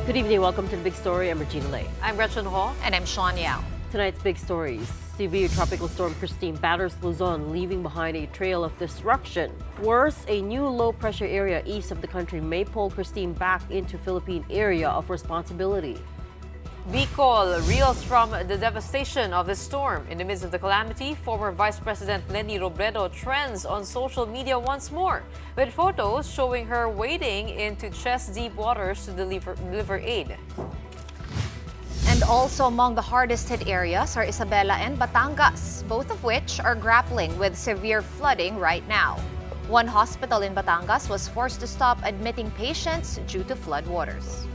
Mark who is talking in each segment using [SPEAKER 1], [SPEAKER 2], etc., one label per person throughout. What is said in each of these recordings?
[SPEAKER 1] Good evening. Welcome to the Big Story. I'm Regina Lay.
[SPEAKER 2] I'm Gretchen Ho.
[SPEAKER 3] And I'm Shawn Yao.
[SPEAKER 1] Tonight's big stories. Severe Tropical Storm Kristine batters Luzon, leaving behind a trail of destruction. Worse, a new low-pressure area east of the country may pull Kristine back into Philippine area of responsibility.
[SPEAKER 2] Bicol reels from the devastation of the storm. In the midst of the calamity, former Vice President Leni Robredo trends on social media once more, with photos showing her wading into chest-deep waters to deliver aid.
[SPEAKER 3] And also among the hardest hit areas are Isabela and Batangas, both of which are grappling with severe flooding right now. One hospital in Batangas was forced to stop admitting patients due to flood waters.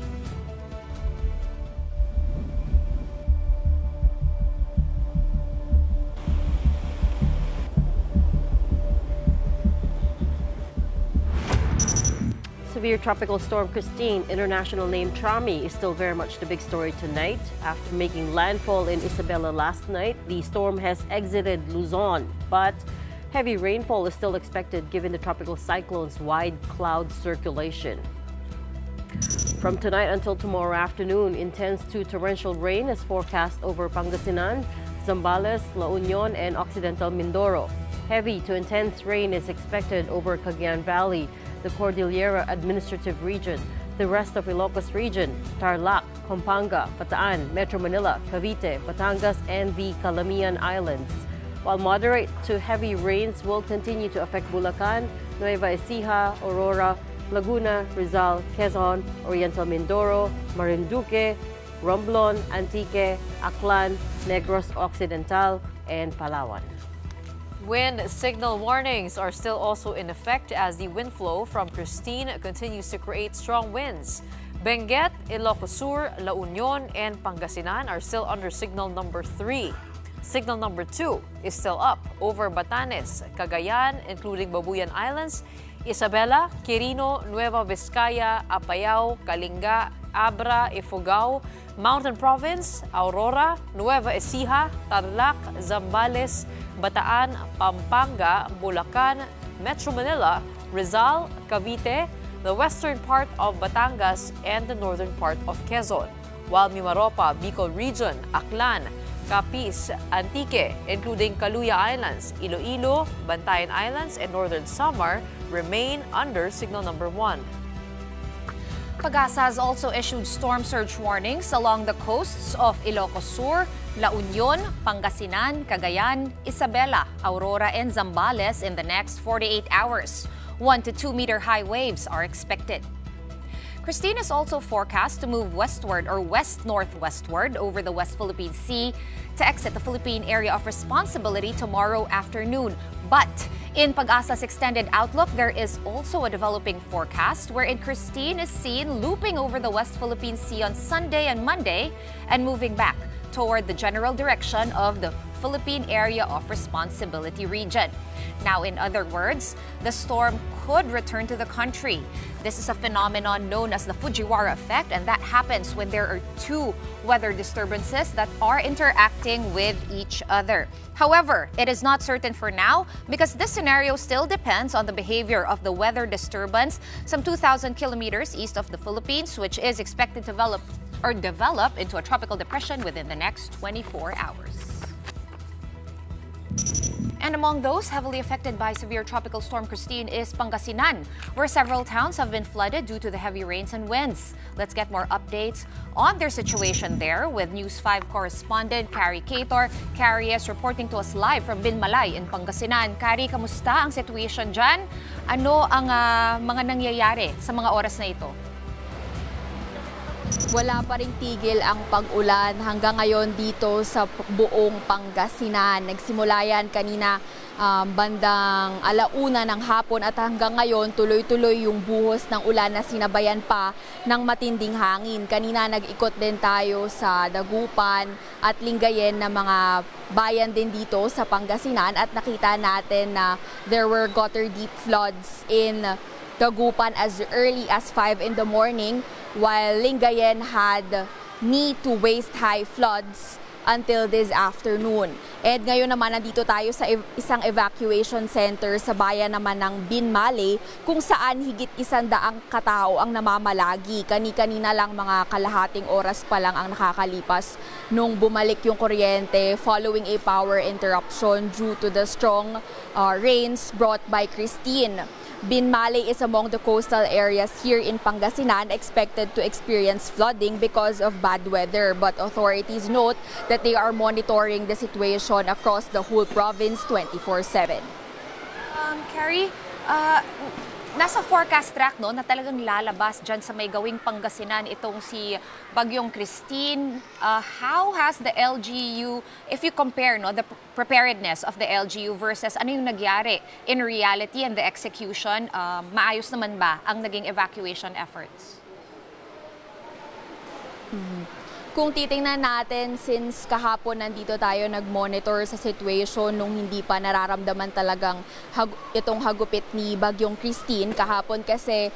[SPEAKER 1] Severe Tropical Storm Kristine, international name Trami, is still very much the big story tonight. After making landfall in Isabela last night, the storm has exited Luzon, but heavy rainfall is still expected given the tropical cyclone's wide cloud circulation. From tonight until tomorrow afternoon, intense to torrential rain is forecast over Pangasinan, Zambales, La Union, and Occidental Mindoro. Heavy to intense rain is expected over Cagayan Valley, the Cordillera Administrative Region, the rest of Ilocos Region, Tarlac, Pampanga, Bataan, Metro Manila, Cavite, Batangas, and the Calamian Islands. While moderate to heavy rains will continue to affect Bulacan, Nueva Ecija, Aurora, Laguna, Rizal, Quezon, Oriental Mindoro, Marinduque, Romblon, Antique, Aklan, Negros Occidental, and Palawan.
[SPEAKER 2] Wind signal warnings are still also in effect as the wind flow from Kristine continues to create strong winds. Benguet, Ilocos Sur, La Union, and Pangasinan are still under signal number 3. Signal number 2 is still up over Batanes, Cagayan, including Babuyan Islands, Isabela, Quirino, Nueva Vizcaya, Apayao, Kalinga, Abra, Ifugao, Mountain Province, Aurora, Nueva Ecija, Tarlac, Zambales, Bataan, Pampanga, Bulacan, Metro Manila, Rizal, Cavite, the western part of Batangas, and the northern part of Quezon. While Mimaropa, Bicol Region, Aklan, Capiz, Antique, including Kaluya Islands, Iloilo, Bantayan Islands, and Northern Samar remain under signal number 1.
[SPEAKER 3] Pag-asa has also issued storm surge warnings along the coasts of Ilocos Sur, La Union, Pangasinan, Cagayan, Isabela, Aurora, and Zambales in the next 48 hours. 1 to 2 meter high waves are expected. Kristine is also forecast to move westward or west-northwestward over the West Philippine Sea to exit the Philippine area of responsibility tomorrow afternoon. But in Pag-asa's extended outlook, there is also a developing forecast wherein Kristine is seen looping over the West Philippine Sea on Sunday and Monday and moving back toward the general direction of the Philippine Area of Responsibility region. Now, in other words, the storm could return to the country. This is a phenomenon known as the Fujiwara effect, and that happens when there are two weather disturbances that are interacting with each other. However, it is not certain for now because this scenario still depends on the behavior of the weather disturbance some 2,000 kilometers east of the Philippines, which is expected to develop into a tropical depression within the next 24 hours. And among those heavily affected by severe Tropical Storm Kristine is Pangasinan, where several towns have been flooded due to the heavy rains and winds. Let's get more updates on their situation there with News 5 correspondent Carrie Cator. Carrie is reporting to us live from Binmalay in Pangasinan. Carrie, kamusta ang situation dyan? Ano ang mga nangyayari sa mga oras na ito?
[SPEAKER 4] Wala pa ring tigil ang pag-ulan hanggang ngayon dito sa buong Pangasinan. Nagsimula yan kanina bandang 1:00 ng hapon at hanggang ngayon tuloy-tuloy yung buhos ng ulan na sinabayan pa ng matinding hangin. Kanina nag-ikot din tayo sa Dagupan at Lingayen na mga bayan din dito sa Pangasinan at nakita natin na there were gutter deep floods in Dagupan as early as 5 in the morning, while Lingayen had knee to waist high floods until this afternoon. And ngayon naman nandito tayo sa isang evacuation center sa bayan naman ng Binmaley kung saan higit 100 katao ang namamalagi. Kani-kanina lang mga kalahating oras pa lang ang nakakalipas nung bumalik yung kuryente following a power interruption due to the strong rains brought by Kristine. Binmaley is among the coastal areas here in Pangasinan expected to experience flooding because of bad weather. But authorities note that they are monitoring the situation across the whole province 24/7.
[SPEAKER 3] Carrie, nasa forecast track no, na talagang lalabas dyan sa may gawing Pangasinan itong si Bagyong Kristine. How has the LGU, if you compare no, the preparedness of the LGU versus ano yung nagyari in reality and the execution, maayos naman ba ang naging evacuation efforts?
[SPEAKER 4] Kung titingnan natin, since kahapon nandito tayo nag-monitor sa situation nung hindi pa nararamdaman talagang itong hagupit ni Bagyong Kristine, kahapon kasi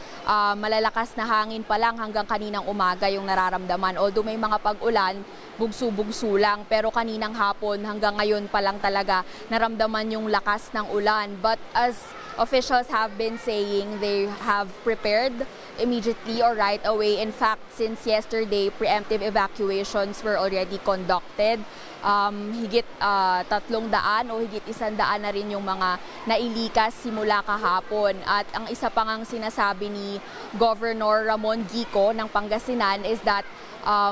[SPEAKER 4] malalakas na hangin pa lang hanggang kaninang umaga yung nararamdaman. Although may mga pag-ulan, bugso-bugso lang, pero kaninang hapon hanggang ngayon pa lang talaga naramdaman yung lakas ng ulan. But as officials have been saying, they have prepared immediately or right away. In fact, since yesterday, preemptive evacuations were already conducted. Higit 300 o higit 100 na rin yung mga nailikas simula kahapon. At ang isa pa ngang sinasabi ni Governor Ramon Gico ng Pangasinan is that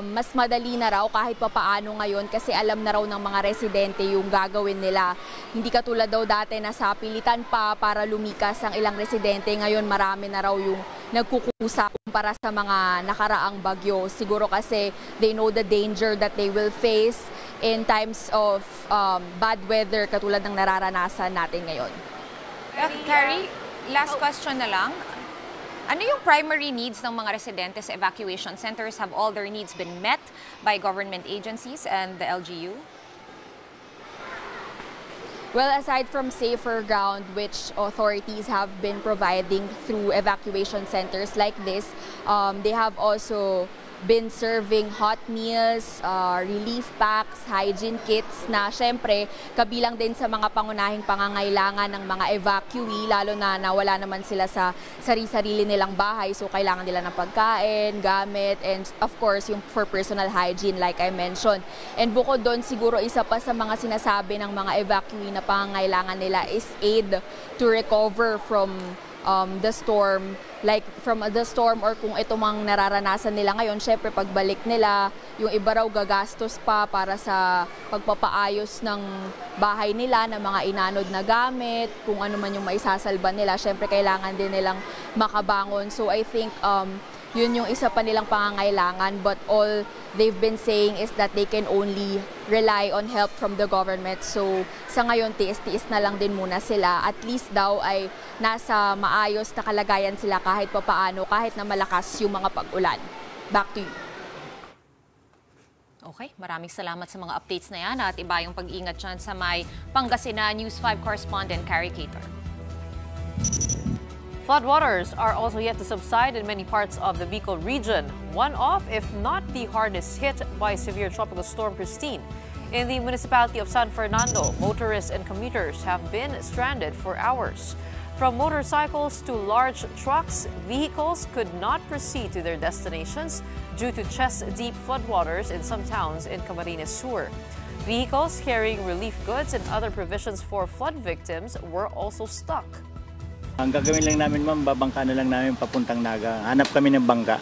[SPEAKER 4] mas madali na raw kahit papaano ngayon kasi alam na raw ng mga residente yung gagawin nila. Hindi katulad daw dati na sa pilitan pa para lumikas ang ilang residente. Ngayon marami na raw yung nagkukusa para sa mga nakaraang bagyo. Siguro kasi they know the danger that they will face in times of bad weather katulad ng nararanasan natin ngayon.
[SPEAKER 3] Carrie, last question na lang. Ano yung primary needs ng mga residente sa evacuation centers? Have all their needs been met by government agencies and the LGU?
[SPEAKER 4] Well, aside from safer ground, which authorities have been providing through evacuation centers like this, they have also been serving hot meals, relief packs, hygiene kits na syempre kabilang din sa mga pangunahing pangangailangan ng mga evacuee, lalo na nawala naman sila sa sarili nilang bahay. So kailangan nila ng pagkain, gamit, and of course yung for personal hygiene like I mentioned. And bukod doon, siguro isa pa sa mga sinasabi ng mga evacuee na pangangailangan nila is aid to recover from the storm, like from the storm or kung ito mang nararanasan nila ngayon, syempre pagbalik nila, yung iba raw gagastos pa para sa pagpapaayos ng bahay nila, ng mga inanod na gamit, kung ano man yung maisasalba nila, syempre kailangan din nilang makabangon. So I think yun yung isa pa nilang pangangailangan, but all they've been saying is that they can only rely on help from the government. So sa ngayon, tiis-tiis na lang din muna sila. At least daw ay nasa maayos na kalagayan sila kahit papaano, kahit na malakas yung mga pag-ulan. Back to you.
[SPEAKER 3] Okay, maraming salamat sa mga updates na yan at iba yung pag-ingat dyan sa may Pangasinan News 5 correspondent Carrie Cater.
[SPEAKER 2] Floodwaters are also yet to subside in many parts of the Bicol region, one of, if not the hardest hit by severe Tropical Storm Kristine. In the municipality of San Fernando, motorists and commuters have been stranded for hours. From motorcycles to large trucks, vehicles could not proceed to their destinations due to chest-deep floodwaters in some towns in Camarines Sur. Vehicles carrying relief goods and other provisions for flood victims were also stuck.
[SPEAKER 5] Ang gagawin lang namin, ma'am, babangka na lang namin papuntang Naga. Hanap kami ng bangka.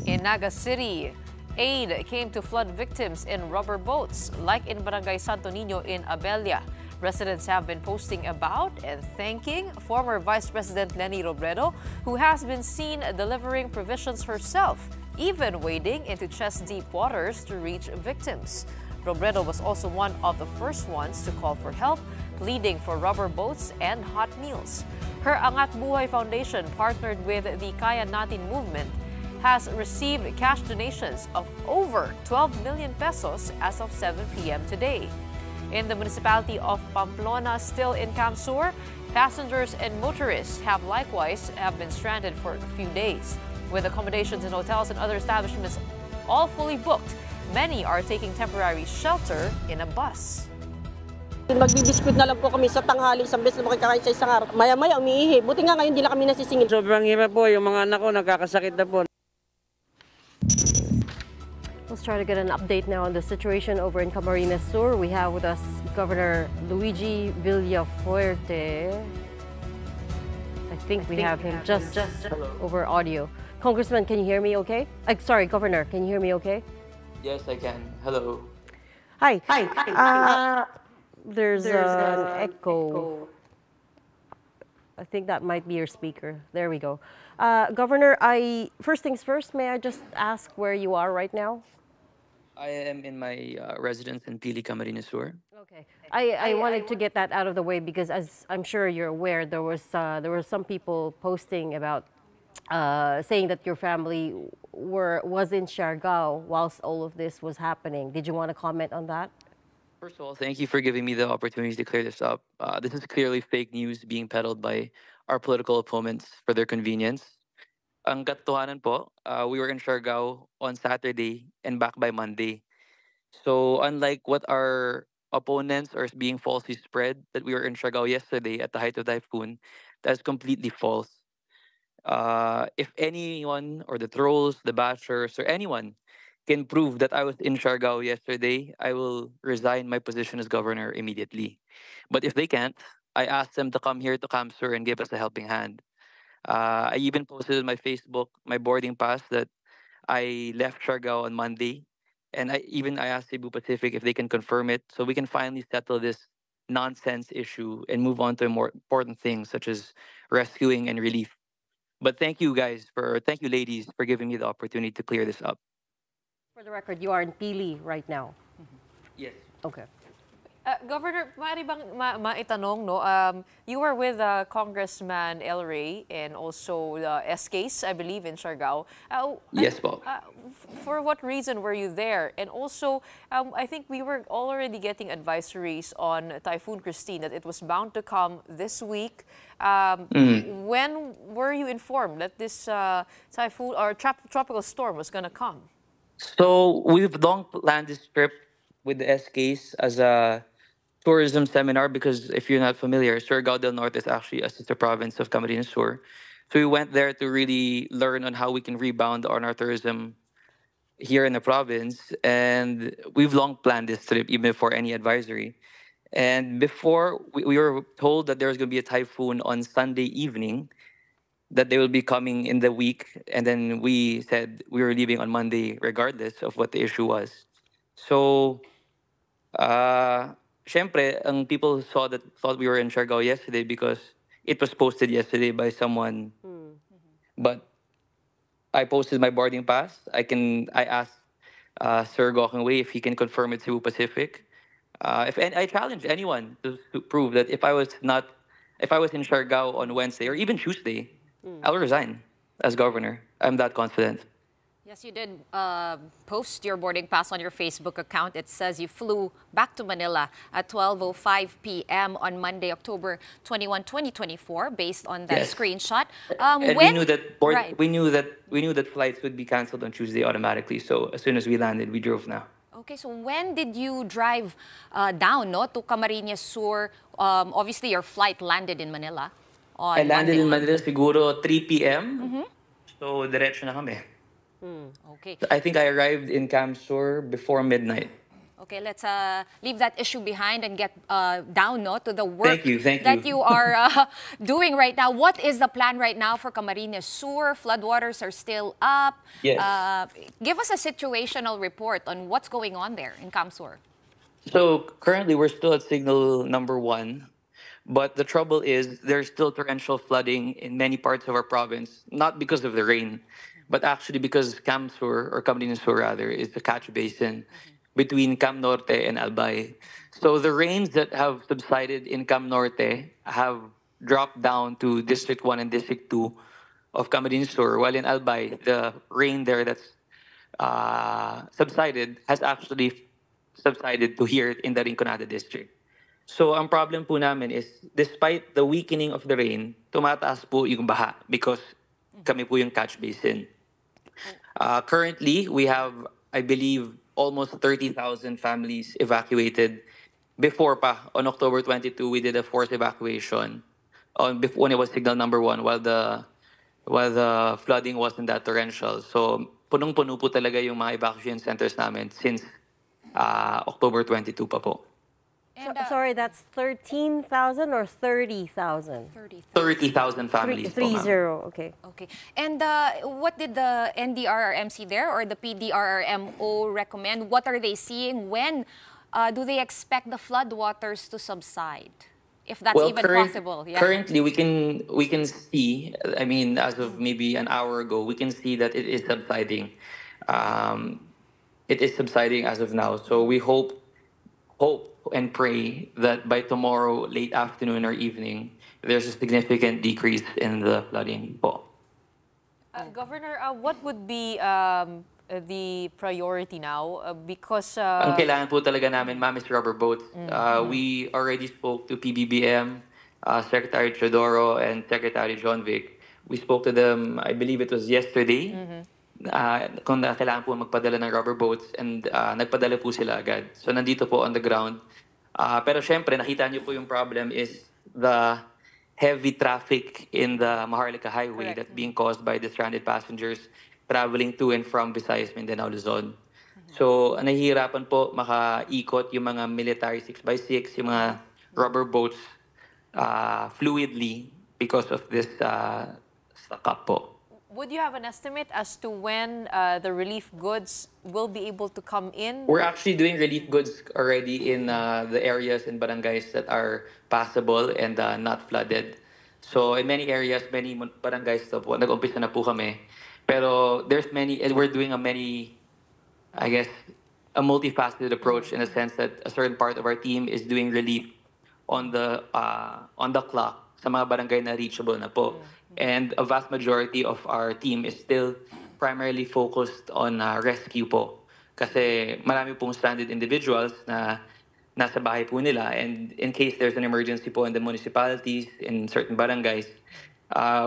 [SPEAKER 2] In Naga City, aid came to flood victims in rubber boats, like in Barangay Santo Niño in Abella. Residents have been posting about and thanking former Vice President Leni Robredo, who has been seen delivering provisions herself, even wading into chest-deep waters to reach victims. Robredo was also one of the first ones to call for help, pleading for rubber boats and hot meals. Her Angat Buhay Foundation, partnered with the Kaya Natin movement, has received cash donations of over 12 million pesos as of 7 p.m. today. In the municipality of Pamplona, still in Camp Sur, passengers and motorists have likewise been stranded for a few days, with accommodations in hotels and other establishments all fully booked. Many are taking temporary shelter in a bus.
[SPEAKER 6] Magbibiskut na lang po kami sa tanghali, isang beses na makikakain sa isang araw. Maya-maya umiihi. Buti nga ngayon hindi lang kami nasisingil.
[SPEAKER 7] Sobrang hirap po, yung mga anak ko nagkakasakit na po.
[SPEAKER 1] Let's try to get an update now on the situation over in Camarines Sur. We have with us Governor Luigi Villafuerte. I think we have him just over audio. Congressman, can you hear me okay? Sorry, Governor, can you hear me okay?
[SPEAKER 8] Yes, I can. Hello.
[SPEAKER 1] Hi. There's an echo. I think that might be your speaker. There we go. Governor, first things first, may I just ask where you are right now?
[SPEAKER 8] I am in my residence in Pili, Camarines Sur.
[SPEAKER 1] Okay. I wanted to get that out of the way because, as I'm sure you're aware, there were some people posting about saying that your family was in Siargao whilst all of this was happening. Did you want to comment on that?
[SPEAKER 8] First of all, thank you for giving me the opportunity to clear this up. This is clearly fake news being peddled by our political opponents for their convenience. Ang katotohanan po, we were in Siargao on Saturday and back by Monday. So unlike what our opponents are being falsely spread, that we were in Siargao yesterday at the height of typhoon, that's completely false. If anyone or the trolls, the bashers, or anyone can prove that I was in Siargao yesterday, I will resign my position as governor immediately. But if they can't, I ask them to come here to Camsur and give us a helping hand. I even posted on my Facebook my boarding pass that I left Siargao on Monday. And I asked Cebu Pacific if they can confirm it so we can finally settle this nonsense issue and move on to more important things such as rescuing and relief. But thank you ladies, for giving me the opportunity to clear this up.
[SPEAKER 1] For the record, you are in Pili right now.
[SPEAKER 8] Yes.
[SPEAKER 1] Okay.
[SPEAKER 2] Governor, maaari bang maitanong, no? You were with Congressman El Rey and also the SKs, I believe, in Siargao.
[SPEAKER 8] Yes, Bob.
[SPEAKER 2] For what reason were you there? And also, I think we were already getting advisories on Typhoon Kristine that it was bound to come this week. When were you informed that this typhoon or tropical storm was going to come?
[SPEAKER 8] So we've long planned this trip with the SKs as a tourism seminar because if you're not familiar, Surigao del Norte is actually a sister province of Camarines Sur. So we went there to really learn on how we can rebound on our tourism here in the province. And we've long planned this trip even before any advisory. And before we were told that there was going to be a typhoon on Sunday evening, that they will be coming in the week. And then we said we were leaving on Monday regardless of what the issue was. So, syempre, ang people thought we were in Siargao yesterday because it was posted yesterday by someone. But I posted my boarding pass. I asked Sir Gokeng Wei if he can confirm it to Pacific. I challenge anyone to prove that if I was in Siargao on Wednesday or even Tuesday, I'll resign as governor. I'm that confident.
[SPEAKER 3] Yes, you did post your boarding pass on your Facebook account. It says you flew back to Manila at 12:05 p.m. on Monday, October 21, 2024, based on that screenshot.
[SPEAKER 8] And we knew that we knew that flights would be canceled on Tuesday automatically. So as soon as we landed, we drove now.
[SPEAKER 3] Okay, so when did you drive down to Camarines Sur? Obviously, your flight landed in Manila.
[SPEAKER 8] I landed in Manila siguro 3 p.m. So diretso na kami.
[SPEAKER 3] Okay.
[SPEAKER 8] I think I arrived in Camsur before midnight.
[SPEAKER 3] Okay, let's leave that issue behind and get down to the work
[SPEAKER 8] Thank
[SPEAKER 3] you are doing right now. What is the plan right now for Camarines Sur? Floodwaters are still up.
[SPEAKER 8] Yes.
[SPEAKER 3] Give us a situational report on what's going on there in Camsur.
[SPEAKER 8] So currently we're still at signal number 1. But the trouble is there's still torrential flooding in many parts of our province, not because of the rain, but actually because Camsur, or Camarines Sur rather, is the catch basin between Cam Norte and Albay. So the rains that have subsided in Cam Norte have dropped down to District 1 and District 2 of Camarines Sur, while in Albay, the rain there that's subsided has actually subsided to here in the Rinconada district. So ang problem po namin is, despite the weakening of the rain, tumataas po yung baha because kami po yung catch basin. Currently, we have I believe, almost 30,000 families evacuated. Before pa, on October 22, we did a forced evacuation when it was signal number 1 while the flooding wasn't that torrential. So, punong-puno po talaga yung mga evacuation centers namin since October 22 pa po.
[SPEAKER 3] And,
[SPEAKER 1] Sorry, that's 13,000 or 30,000?
[SPEAKER 8] 30,000 families po, ma'am.
[SPEAKER 1] 30, okay.
[SPEAKER 3] Okay. And what did the NDRRMC there or the PDRRMO recommend? What are they seeing? When do they expect the floodwaters to subside? If that's even possible. Yeah.
[SPEAKER 8] Currently, we can see, I mean, as of maybe an hour ago, we can see that it is subsiding. It is subsiding as of now. So we hope and pray that by tomorrow, late afternoon or evening, there's a significant decrease in the flooding po.
[SPEAKER 2] Governor, what would be the priority now? Because...
[SPEAKER 8] Ang kailangan po talaga namin, ma'am, is rubber boats. We already spoke to PBBM, Secretary Teodoro, and Secretary John Vic. We spoke to them, I believe it was yesterday, kung kailangan po magpadala ng rubber boats, and nagpadala po sila agad. So nandito po on the ground. Pero syempre, nakita niyo po yung problem is the heavy traffic in the Maharlika Highway that's being caused by the stranded passengers traveling to and from Visayas, Mindanao, Luzon. So, nahihirapan po makaikot yung mga military 6x6, yung mga rubber boats fluidly because of this stock-up po.
[SPEAKER 2] Would you have an estimate as to when the relief goods will be able to come in?
[SPEAKER 8] We're actually doing relief goods already in the areas and barangays that are passable and not flooded. So in many areas, many barangays po, nag-umpisa na po kami. Pero there's many, and we're doing I guess, a multifaceted approach in a sense that a certain part of our team is doing relief on the clock sa mga barangay na reachable na po. And a vast majority of our team is still primarily focused on rescue po. Kasi marami pong stranded individuals na nasa bahay po nila. And in case there's an emergency po in the municipalities, in certain barangays,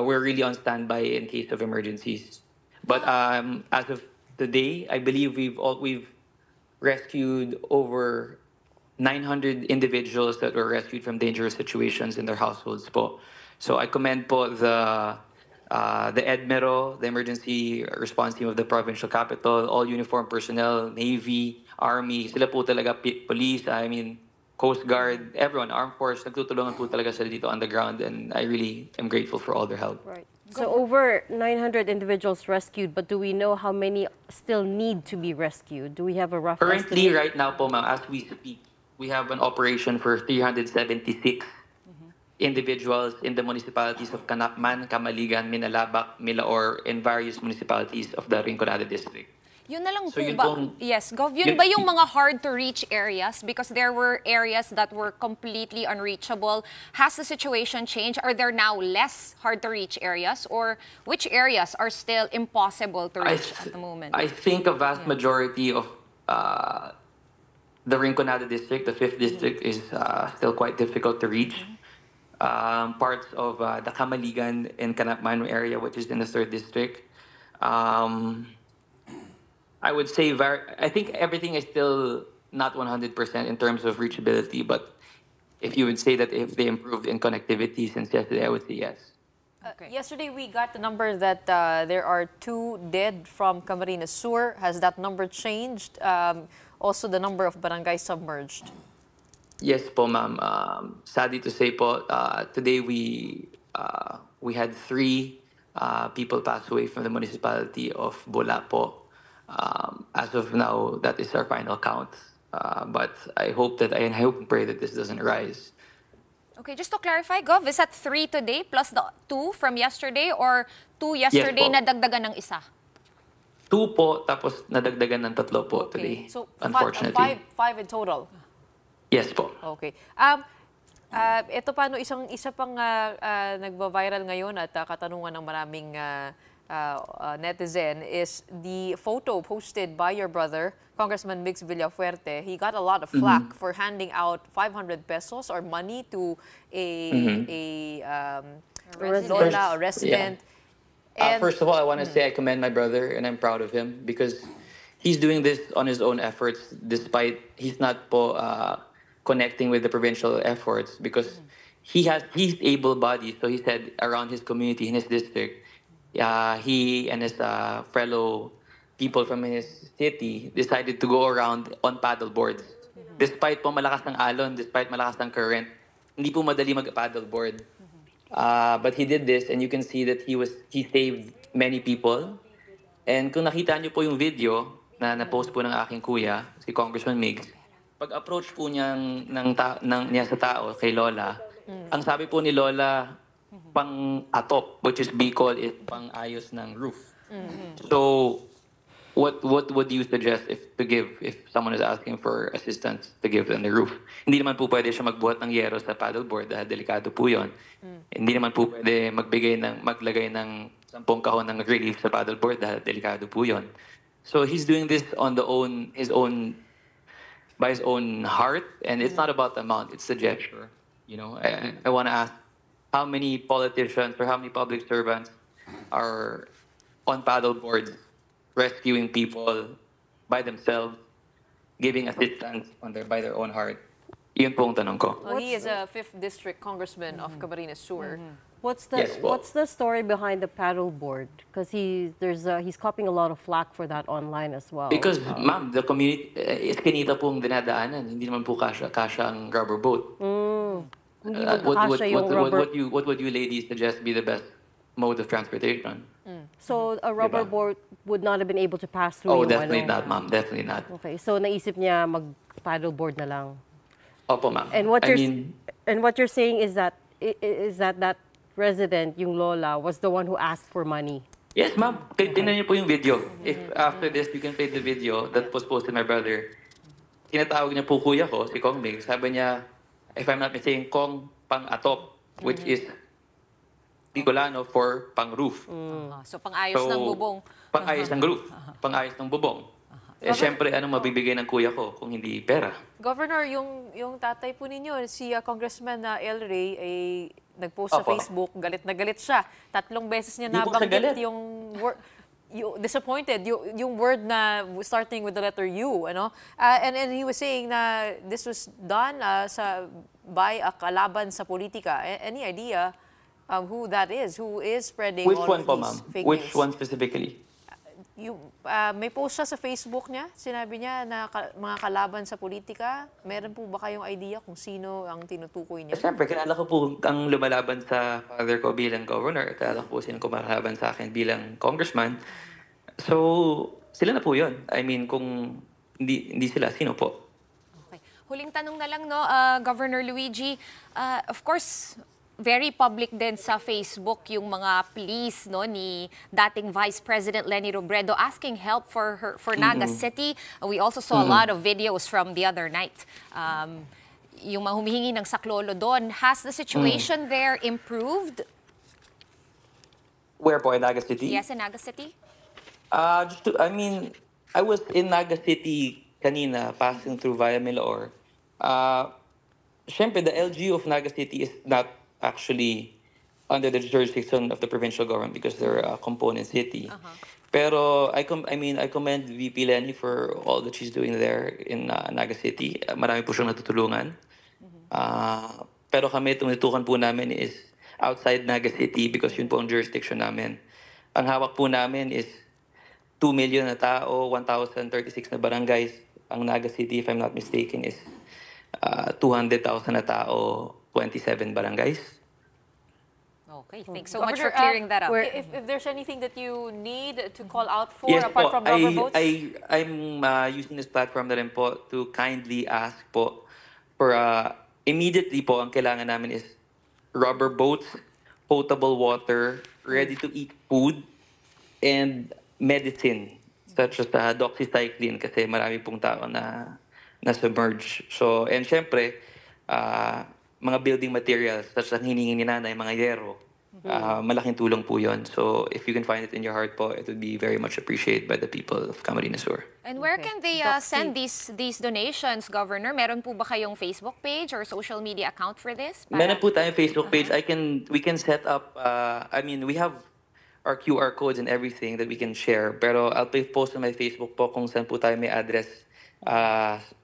[SPEAKER 8] we're really on standby in case of emergencies. But as of today, I believe we've rescued over 900 individuals that were rescued from dangerous situations in their households po. So I commend po the EDMERO, the emergency response team of the provincial capital, all uniformed personnel, Navy, Army, sila po talaga, police, I mean, Coast Guard, everyone, armed force, nagtutulungan po talaga sila dito on the ground, and I really am grateful for all their help.
[SPEAKER 1] Right. So over 900 individuals rescued, but do we know how many still need to be rescued? Do we have a rough
[SPEAKER 8] Currently,
[SPEAKER 1] estimate?
[SPEAKER 8] right now po, ma'am, as we speak, we have an operation for 376 individuals in the municipalities of Canacman, Camaligan, Minalabak, Milaor, and various municipalities of the Rinconada district.
[SPEAKER 3] Yun na lang
[SPEAKER 8] So
[SPEAKER 3] po
[SPEAKER 8] yun
[SPEAKER 3] ba?
[SPEAKER 8] pong-
[SPEAKER 3] Yes, Gov, yun ba yung mga hard-to-reach areas? Because there were areas that were completely unreachable. Has the situation changed? Are there now less hard-to-reach areas? Or which areas are still impossible to reach at the moment?
[SPEAKER 8] I think a vast majority of the Rinconada district, the 5th district, is still quite difficult to reach. Parts of the Camaligan and Canacman area, which is in the 3rd district. I would say I think everything is still not 100% in terms of reachability, but if you would say that if they improved in connectivity since yesterday, I would say yes.
[SPEAKER 2] Yesterday, we got the number that there are 2 dead from Camarines Sur. Has that number changed? Also, the number of barangays submerged.
[SPEAKER 8] Yes po, ma'am. Sadly to say po, today we had 3 people pass away from the municipality of Bola po. As of now, that is our final count. But I hope and pray that this doesn't rise.
[SPEAKER 3] Okay, just to clarify, Gov, is that 3 today plus the 2 from yesterday or 2 yesterday
[SPEAKER 8] po.
[SPEAKER 3] na dagdagan ng isa?
[SPEAKER 8] 2 po, tapos nadagdagan ng 3 po today,
[SPEAKER 2] So,
[SPEAKER 8] unfortunately.
[SPEAKER 2] five in total.
[SPEAKER 8] Yes po.
[SPEAKER 2] Okay. Ito paano isa pang nagba-viral ngayon at katanungan ng maraming netizen is the photo posted by your brother, Congressman Mix Villafuerte. He got a lot of flack for handing out 500 pesos or money to a lola, a resident.
[SPEAKER 8] Yeah. First of all, I want to say I commend my brother and I'm proud of him because he's doing this on his own efforts, despite he's not po connecting with the provincial efforts, because he's able-bodied. So he said around his community, in his district, he and his fellow people from his city decided to go around on paddle boards. Despite po malakas ng alon, despite malakas ng current, hindi po madali mag-paddle board. But he did this, and you can see that he saved many people. And kung nakita niyo po yung video na na-post po ng aking kuya, si Congressman Migs, pag-approach po niya niya sa tao, kay Lola, ang sabi po ni Lola, pang-atop, which is Bicol, is pang-ayos ng roof. So, what would you suggest to give if someone is asking for assistance to give on the roof? Hindi naman po pwede siya magbuhat ng yero sa paddleboard dahil delikado po yun. Hindi naman po pwede maglagay ng 10 kahon ng relief sa paddleboard dahil delikado po yun. So he's doing this by his own heart, and it's not about the amount, it's the gesture. You know, I want to ask, how many politicians or how many public servants are on paddleboards rescuing people by themselves, giving assistance by their own heart? Yun po ang tanong ko.
[SPEAKER 2] Well, he is a 5th District Congressman of Camarines Sur.
[SPEAKER 1] What's the story behind the paddleboard? Because he's copying a lot of flack for that online as well.
[SPEAKER 8] Because, ma'am, the community, iskinita pong dinadaanan. Hindi naman po kasha ang rubber boat.
[SPEAKER 1] Hindi magkakasya yung rubber.
[SPEAKER 8] What would you ladies suggest be the best mode of transportation?
[SPEAKER 1] So a rubber boat would not have been able to pass through.
[SPEAKER 8] Oh, definitely not, ma'am. Definitely not.
[SPEAKER 1] Okay, so naisip niya mag-paddleboard na lang.
[SPEAKER 8] Opo, ma'am.
[SPEAKER 1] And what you're saying is that resident, yung Lola, was the one who asked for money.
[SPEAKER 8] Yes, ma'am. Tingnan niyo po yung video. If after this, you can play the video that was posted by my brother. Tinatawag niya po kuya ko, si Kong Ming. Sabi niya, if I'm not mistaken, Kong pang-atop, which is Bicolano for pang-roof.
[SPEAKER 3] So, pang-ayos ng bubong.
[SPEAKER 8] Pang-ayos ng roof. Pang-ayos ng bubong. Eh, syempre, anong mabibigay ng kuya ko kung hindi pera?
[SPEAKER 2] Governor, yung tatay po ninyo, si Congressman El Rey, nag-post sa Facebook, galit na galit siya. 3 beses niya nabanggit yung word, disappointed, yung word na starting with the letter U, ano? And he was saying na this was done by a kalaban sa politika. Any idea who that is? Who is spreading
[SPEAKER 8] Which
[SPEAKER 2] all
[SPEAKER 8] one
[SPEAKER 2] of
[SPEAKER 8] po,
[SPEAKER 2] these
[SPEAKER 8] ma'am?
[SPEAKER 2] fake
[SPEAKER 8] Which
[SPEAKER 2] news?
[SPEAKER 8] one specifically?
[SPEAKER 2] May post siya sa Facebook niya. Sinabi niya na mga kalaban sa politika. Meron po ba kayong idea kung sino ang tinutukoy niya?
[SPEAKER 8] Siyempre, kilala ko po ang lumalaban sa father ko bilang governor. Kilala ko po sino kumalaban sa akin bilang congressman. So, sila na po yun. I mean, kung hindi sila, sino po?
[SPEAKER 3] Okay. Huling tanong na lang, no, Governor Luigi. Of course, very public din sa Facebook yung mga pleas, no, ni dating Vice President Leni Robredo asking help for Naga City. We also saw a lot of videos from the other night. Yung mga humihingi ng saklolo doon. Has the situation there improved?
[SPEAKER 8] Where po, in Naga City?
[SPEAKER 3] Yes, in Naga City.
[SPEAKER 8] I was in Naga City kanina, passing through via Milaor. Siyempre, the LGU of Naga City is not actually under the jurisdiction of the provincial government because they're a component city. Pero I commend VP Lenny for all that she's doing there in Naga City. Marami po siyang natutulungan. Pero kami, tumitukan po namin is outside Naga City because yun po ang jurisdiction namin. Ang hawak po namin is 2 million na tao, 1,036 na barangays. Ang Naga City, if I'm not mistaken, is 200,000 na tao, 27 barangays.
[SPEAKER 3] Okay, thanks so much for clearing that up.
[SPEAKER 2] If there's anything that you need to call out for,
[SPEAKER 8] Yes
[SPEAKER 2] apart
[SPEAKER 8] po,
[SPEAKER 2] from rubber boats?
[SPEAKER 8] I'm using this platform na rin po to kindly ask po for immediately po ang kailangan namin is rubber boats, potable water, ready-to-eat food, and medicine such as doxycycline kasi marami pong tao na submerge. So, and syempre, mga building materials such as hinihingi ni nanay, mga yero, malaking tulong po yun. So if you can find it in your heart po, it would be very much appreciated by the people of Camarines Sur.
[SPEAKER 3] And where can they send these donations, Governor? Meron po ba kayong Facebook page or social media account for this?
[SPEAKER 8] Meron po tayong Facebook page. We can set up, we have our QR codes and everything that we can share. Pero I'll post on my Facebook po kung saan po tayo may address.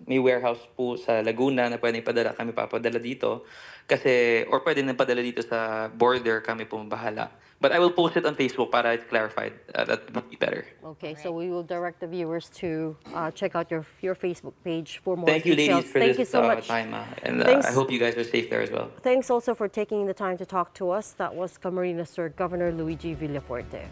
[SPEAKER 8] May warehouse po sa Laguna na pwedeng padala, kami papadala dito. Kasi, or pwede na padala dito sa border, kami po bahala. But I will post it on Facebook para it's clarified. That would be better.
[SPEAKER 1] Okay, so we will direct the viewers to check out your Facebook page for more
[SPEAKER 8] Thank you,
[SPEAKER 1] details.
[SPEAKER 8] ladies, for
[SPEAKER 1] Thank
[SPEAKER 8] this
[SPEAKER 1] you so much.
[SPEAKER 8] time. And
[SPEAKER 1] Thanks.
[SPEAKER 8] I hope you guys are safe there as well.
[SPEAKER 1] Thanks also for taking the time to talk to us. That was Camarines Sur Governor Luigi Villafuerte.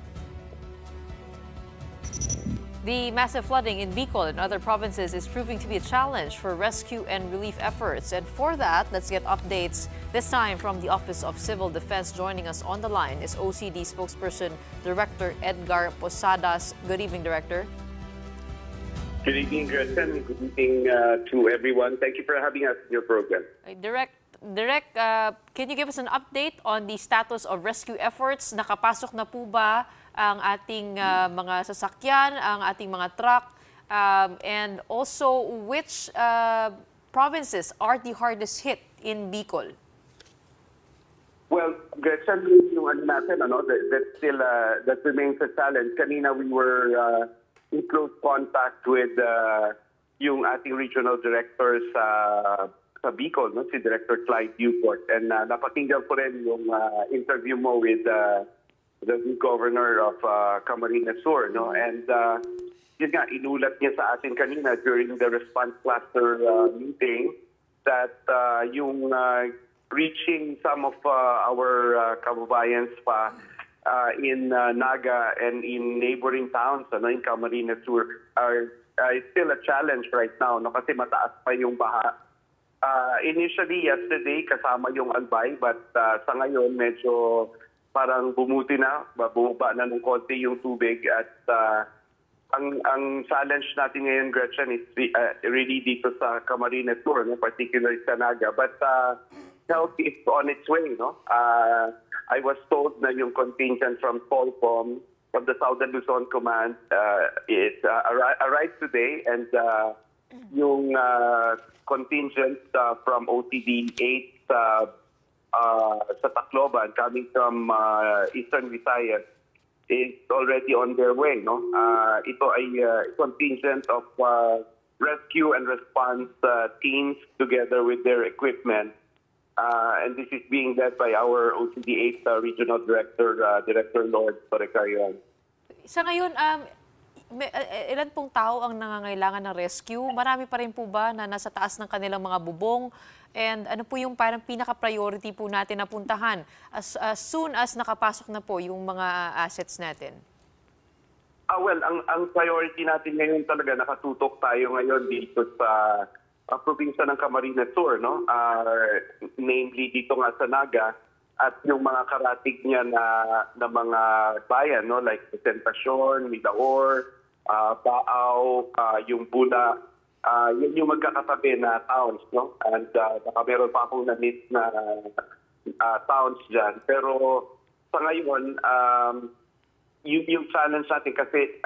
[SPEAKER 2] The massive flooding in Bicol and other provinces is proving to be a challenge for rescue and relief efforts. And for that, let's get updates this time from the Office of Civil Defense. Joining us on the line is OCD spokesperson, Director Edgar Posadas. Good evening, Director.
[SPEAKER 9] Good evening, Gretchen. Good evening to everyone. Thank you for having us in your program.
[SPEAKER 2] Direct, can you give us an update on the status of rescue efforts? Nakapasok na po ba ang ating mga sasakyan, ang ating mga truck, and also which provinces are the hardest hit in Bicol?
[SPEAKER 9] Well, Gretchen, yung ano natin, that remains a challenge. Kanina we were in close contact with yung ating regional director sa Bicol, no? Si Director Clyde Newport. And napakinggan ko rin yung interview mo with the governor of Camarines Sur, no? And yun nga, inulat niya sa atin kanina during the response cluster meeting that yung reaching some of our kababayans pa in Naga and in neighboring towns, in Camarines Sur, are still a challenge right now, no? Kasi mataas pa yung baha. Initially, yesterday, kasama yung Albay, but sa ngayon, medyo parang bumuti na, bumaba na ng konti yung tubig. At ang challenge natin ngayon, Gretchen, is really dito sa Camarines Sur, no? Particularly sa Naga. But help is on its way, no? I was told na yung contingent from Polcom, from the Southern Luzon Command, is arrived today, and yung contingent from OTD 8 sa Tacloban, coming from Eastern Visayas, is already on their way, no? Ito ay contingent of rescue and response teams together with their equipment. And this is being led by our OCD 8 Regional Director, Director Lord Torrecayon.
[SPEAKER 2] Sa ngayon, ilan pong tao ang nangangailangan ng rescue? Marami pa rin po ba na nasa taas ng kanilang mga bubong? And ano po yung parang pinaka-priority po natin na puntahan as soon as nakapasok na po yung mga assets natin?
[SPEAKER 9] Well, ang priority natin ngayon talaga, nakatutok tayo ngayon dito sa probinsya ng Camarines Sur, no? Namely dito nga sa Naga, at yung mga karatig niya na mga bayan, no? Like Tentacion, Midaor, Baaw, yung Bula, yun yung magkakatabi na towns, no? And baka meron pa akong na-meet na towns dyan. Pero sa ngayon, yung challenge natin kasi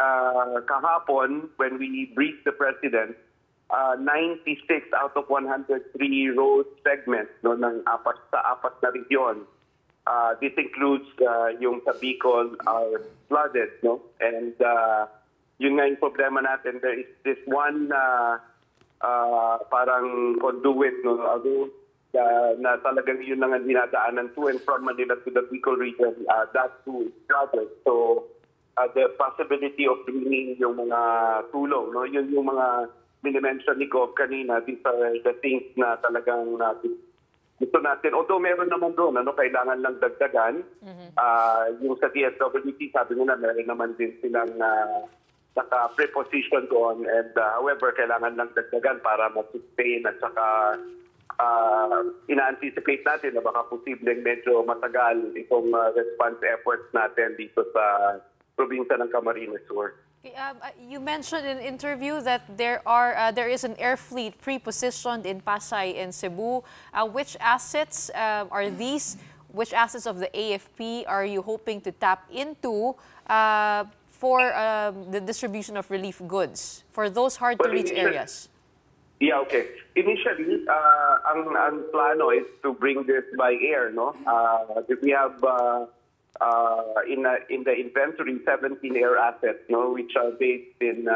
[SPEAKER 9] kahapon, when we briefed the President, 96 out of 103 road segments, no, ng apat na region. This includes yung sa Bicol are flooded, no? And yun nga yung problema natin. There is this one parang conduit, no, na talagang yun lang ang dinadaanan to and from Manila to the Bicol region. That too is flooded. So the possibility of bringing yung mga tulong, no, yun yung mga minimension ni Gov kanina. These are the things na talagang gusto natin. Although meron naman doon, kailangan lang dagdagan. Yung sa DSWD, sabi nila, meron naman din silang naka-preposition doon. And however, kailangan lang dagdagan para ma-sustain at saka ina-anticipate natin na baka posibleng medyo matagal itong response efforts natin dito sa probinsya ng Camarines Sur.
[SPEAKER 2] You mentioned in an interview that there is an air fleet pre-positioned in Pasay and Cebu. Which assets are these? Which assets of the AFP are you hoping to tap into for the distribution of relief goods for those hard-to-reach areas?
[SPEAKER 9] Yeah, okay. Initially, ang plano is to bring this by air, no? We have in the inventory 17 air assets, which are based in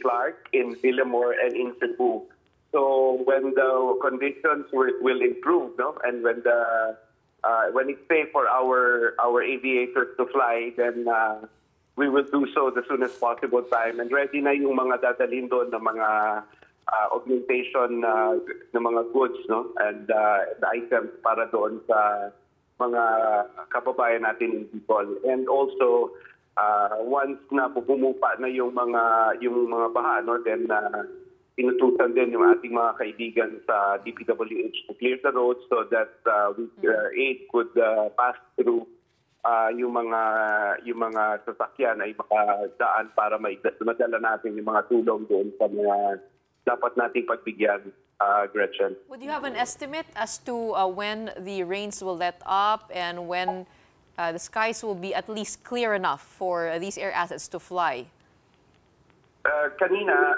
[SPEAKER 9] Clark, in Villamor, and in Cebu. So when the conditions will improve, and when it's safe for our aviators to fly, then we will do so the soonest possible time. And ready na yung mga dadalhin doon ng mga augmentation ng mga goods, and the items para doon sa mga kababayan natin in Bicol. And also, once na bumupa na yung mga baha, then inutusan din yung ating mga kaibigan sa DPWH to clear the roads so that aid could pass through yung mga sasakyan ay makadaan para madala natin yung mga tulong doon sa mga dapat nating pagbigyan, Gretchen.
[SPEAKER 2] Would you have an estimate as to when the rains will let up and when the skies will be at least clear enough for these air assets to fly?
[SPEAKER 9] Kanina,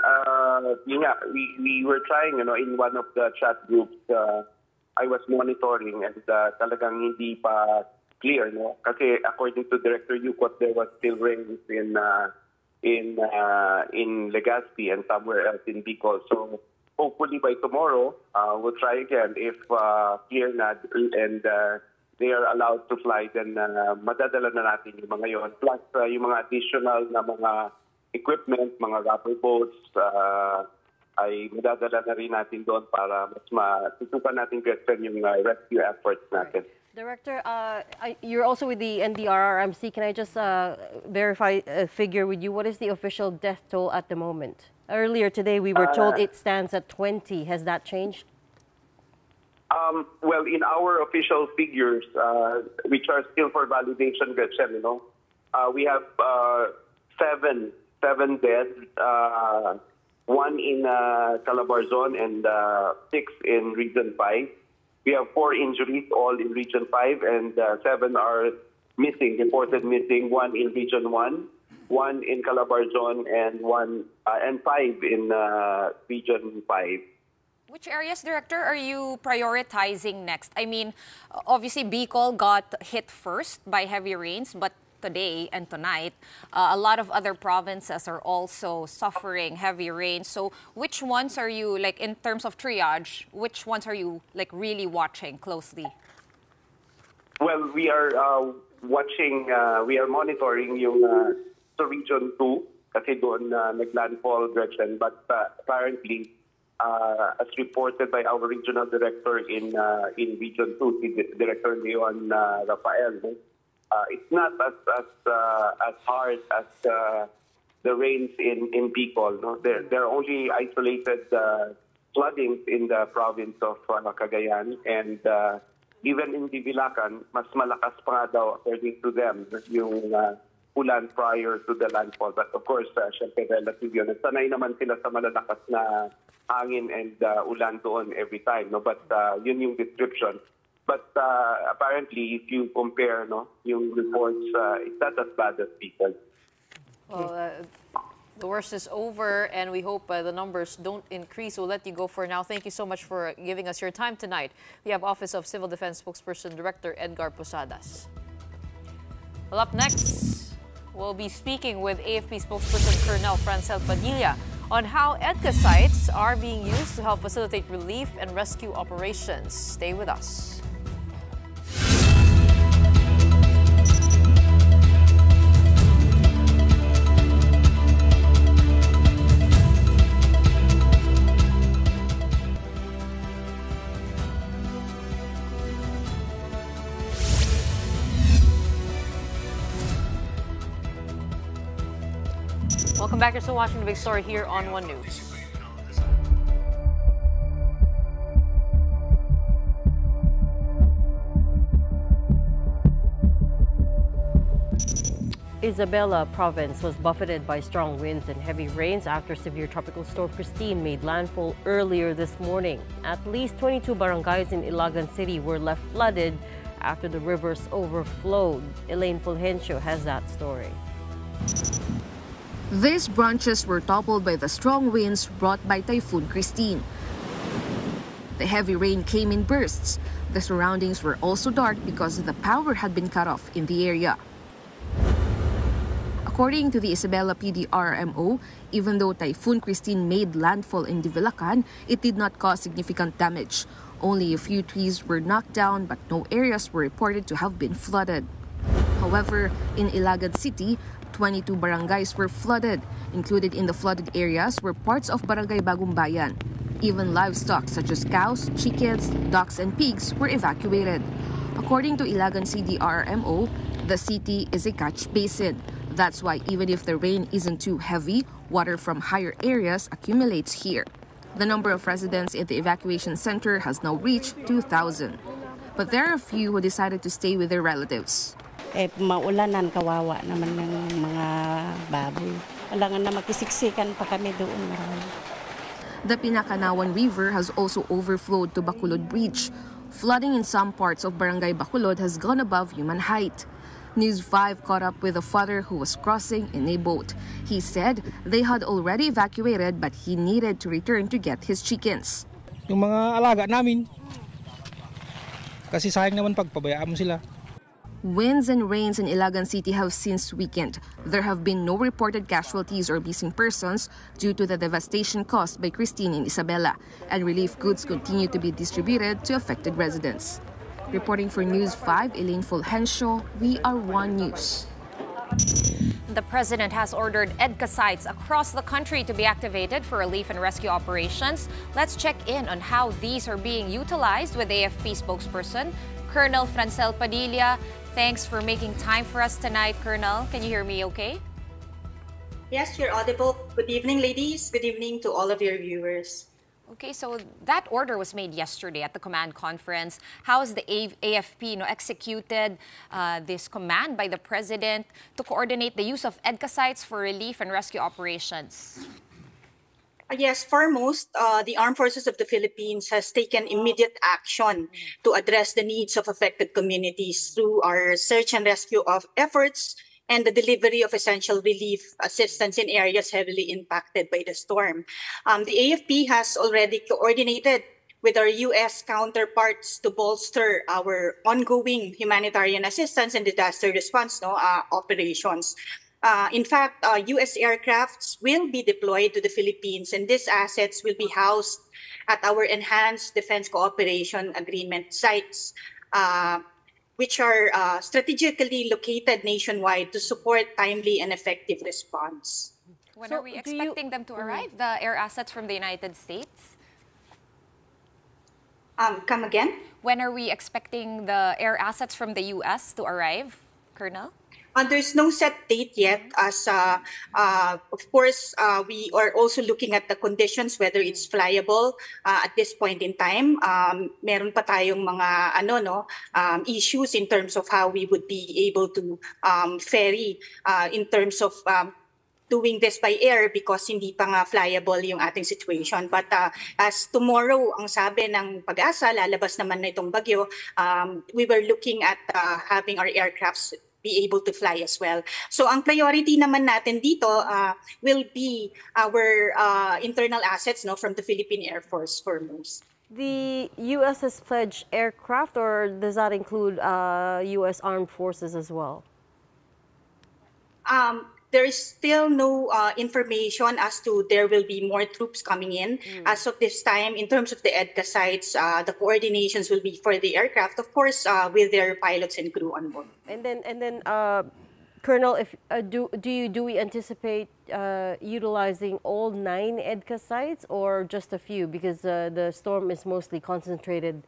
[SPEAKER 9] we were trying, in one of the chat groups, I was monitoring and talagang hindi pa clear, Kasi according to Director Yukot, there was still rains in Legazpi and somewhere else in Bicol. So hopefully by tomorrow, we'll try again. If clear na and they are allowed to fly, then madadala na natin yung mga yon. Plus yung mga additional na mga equipment, mga rubber boats, ay madadala na rin natin doon para mas matutupan natin yung rescue efforts natin.
[SPEAKER 1] Director, you're also with the NDRRMC. Can I just verify a figure with you? What is the official death toll at the moment? Earlier today, we were told it stands at 20. Has that changed?
[SPEAKER 9] Well, in our official figures, which are still for validation, Gretchen, we have seven dead, one in Calabarzon and 6 in Region 5. We have 4 injuries, all in Region 5, and 7 are missing, reported missing, 1 in Region 1, 1 in Calabarzon, and 5 in Region 5.
[SPEAKER 3] Which areas, Director, are you prioritizing next? I mean, obviously Bicol got hit first by heavy rains, but today and tonight, a lot of other provinces are also suffering heavy rain. So which ones are you, in terms of triage, which ones are you really watching closely?
[SPEAKER 9] Well, we are watching, we are monitoring yung sa Region 2 kasi doon naglandfall, Gretchen. But apparently, as reported by our regional director in Region 2, si Director Leon Rafael, it's not as hard as the rains in Bicol. There are only isolated floodings in the province of Cagayan, and even in Divilacan, mas malakas pa nga daw, according to them, yung ulan prior to the landfall. But of course, syempre relative yun. Sanay naman sila sa malalakas na hangin and ulan doon every time. But yun yung description. But apparently, if you compare, yung reports, it's not as bad as Bicol.
[SPEAKER 2] Well, the worst is over, and we hope the numbers don't increase. We'll let you go for now. Thank you so much for giving us your time tonight. We have Office of Civil Defense Spokesperson Director Edgar Posadas. Well, up next, we'll be speaking with AFP spokesperson Colonel Francel Padilla on how EDCA sites are being used to help facilitate relief and rescue operations. Stay with us. Welcome back. You're still watching The Big Story here on One News.
[SPEAKER 1] Isabela province was buffeted by strong winds and heavy rains after severe tropical storm Kristine made landfall earlier this morning. At least 22 barangays in Ilagan City were left flooded after the rivers overflowed. Elaine Fulgencio has that story.
[SPEAKER 10] These branches were toppled by the strong winds brought by Typhoon Kristine. The heavy rain came in bursts. The surroundings were also dark because the power had been cut off in the area. According to the Isabela PDRMO, even though Typhoon Kristine made landfall in Divulacan, it did not cause significant damage. Only a few trees were knocked down, but no areas were reported to have been flooded. However, in Ilagad City, 22 barangays were flooded. Included in the flooded areas were parts of Barangay Bagong Bayan. Even livestock such as cows, chickens, ducks, and pigs were evacuated. According to Ilagan CDRMO, the city is a catch basin. That's why even if the rain isn't too heavy, water from higher areas accumulates here. The number of residents in the evacuation center has now reached 2,000. But there are a few who decided to stay with their relatives.
[SPEAKER 6] Maulanan, kawawa naman ng mga baboy. Alangan na magkisiksikan pa kami doon.
[SPEAKER 10] The Pinakanawan River has also overflowed to Bacolod Bridge. Flooding in some parts of Barangay Bacolod has gone above human height. News 5 caught up with a father who was crossing in a boat. He said they had already evacuated but he needed to return to get his chickens.
[SPEAKER 11] Yung mga alaga namin, kasi sayang naman pagpabayaan mo sila.
[SPEAKER 10] Winds and rains in Ilagan City have since weakened. There have been no reported casualties or missing persons due to the devastation caused by Kristine in Isabela, and relief goods continue to be distributed to affected residents. Reporting for News 5, Elaine Fulgencio, We Are One News.
[SPEAKER 3] The president has ordered EDCA sites across the country to be activated for relief and rescue operations. Let's check in on how these are being utilized with AFP spokesperson, Colonel Francel Padilla. Thanks for making time for us tonight, Colonel. Can you hear me okay?
[SPEAKER 12] Yes, you're audible. Good evening, ladies. Good evening to all of your viewers.
[SPEAKER 3] Okay, so that order was made yesterday at the command conference. How has the AFP executed this command by the president to coordinate the use of EDCA sites for relief and rescue operations?
[SPEAKER 12] Yes, foremost, the Armed Forces of the Philippines has taken immediate action to address the needs of affected communities through our search and rescue of efforts and the delivery of essential relief assistance in areas heavily impacted by the storm. The AFP has already coordinated with our U.S. counterparts to bolster our ongoing humanitarian assistance and disaster response operations. In fact, U.S. aircrafts will be deployed to the Philippines, and these assets will be housed at our Enhanced Defense Cooperation Agreement sites, which are strategically located nationwide to support timely and effective response.
[SPEAKER 3] When are we expecting them to arrive, the air assets from the United States?
[SPEAKER 12] Come again?
[SPEAKER 3] When are we expecting the air assets from the U.S. to arrive, Colonel?
[SPEAKER 12] There's no set date yet, as of course we are also looking at the conditions, whether it's flyable at this point in time. Meron pa tayong mga issues in terms of how we would be able to ferry in terms of doing this by air because hindi pa nga flyable yung ating situation. But as tomorrow, ang sabi ng Pag-asa, lalabas naman na itong bagyo, we were looking at having our aircrafts be able to fly as well. So ang priority naman natin dito will be our internal assets from the Philippine Air Force foremost.
[SPEAKER 1] The U.S. has pledged aircraft, or does that include U.S. Armed Forces as well?
[SPEAKER 12] There is still no information as to there will be more troops coming in. As of this time, in terms of the EDCA sites, the coordinations will be for the aircraft, of course, with their pilots and crew on board.
[SPEAKER 1] And then, Colonel, if do we anticipate utilizing all 9 EDCA sites or just a few, because the storm is mostly concentrated,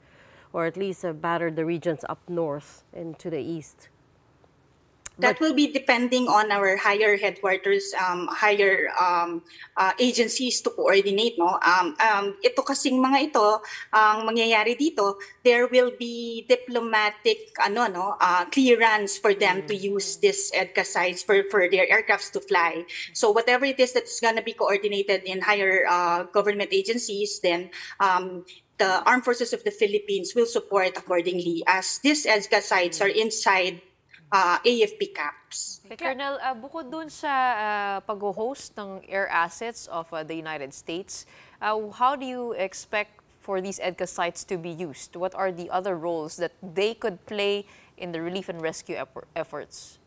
[SPEAKER 1] or at least battered the regions up north and to the east?
[SPEAKER 12] That will be depending on our higher headquarters, higher agencies to coordinate. Ito kasing mga ito, ang mangyayari dito, there will be diplomatic clearance for them to use this EDCA sites for their aircrafts to fly. So whatever it is that's going to be coordinated in higher government agencies, then the Armed Forces of the Philippines will support accordingly, as these EDCA sites are inside AFP caps.
[SPEAKER 2] Okay, Colonel, bukod dun sa pag-host ng air assets of the United States, how do you expect for these EDCA sites to be used? What are the other roles that they could play in the relief and rescue efforts?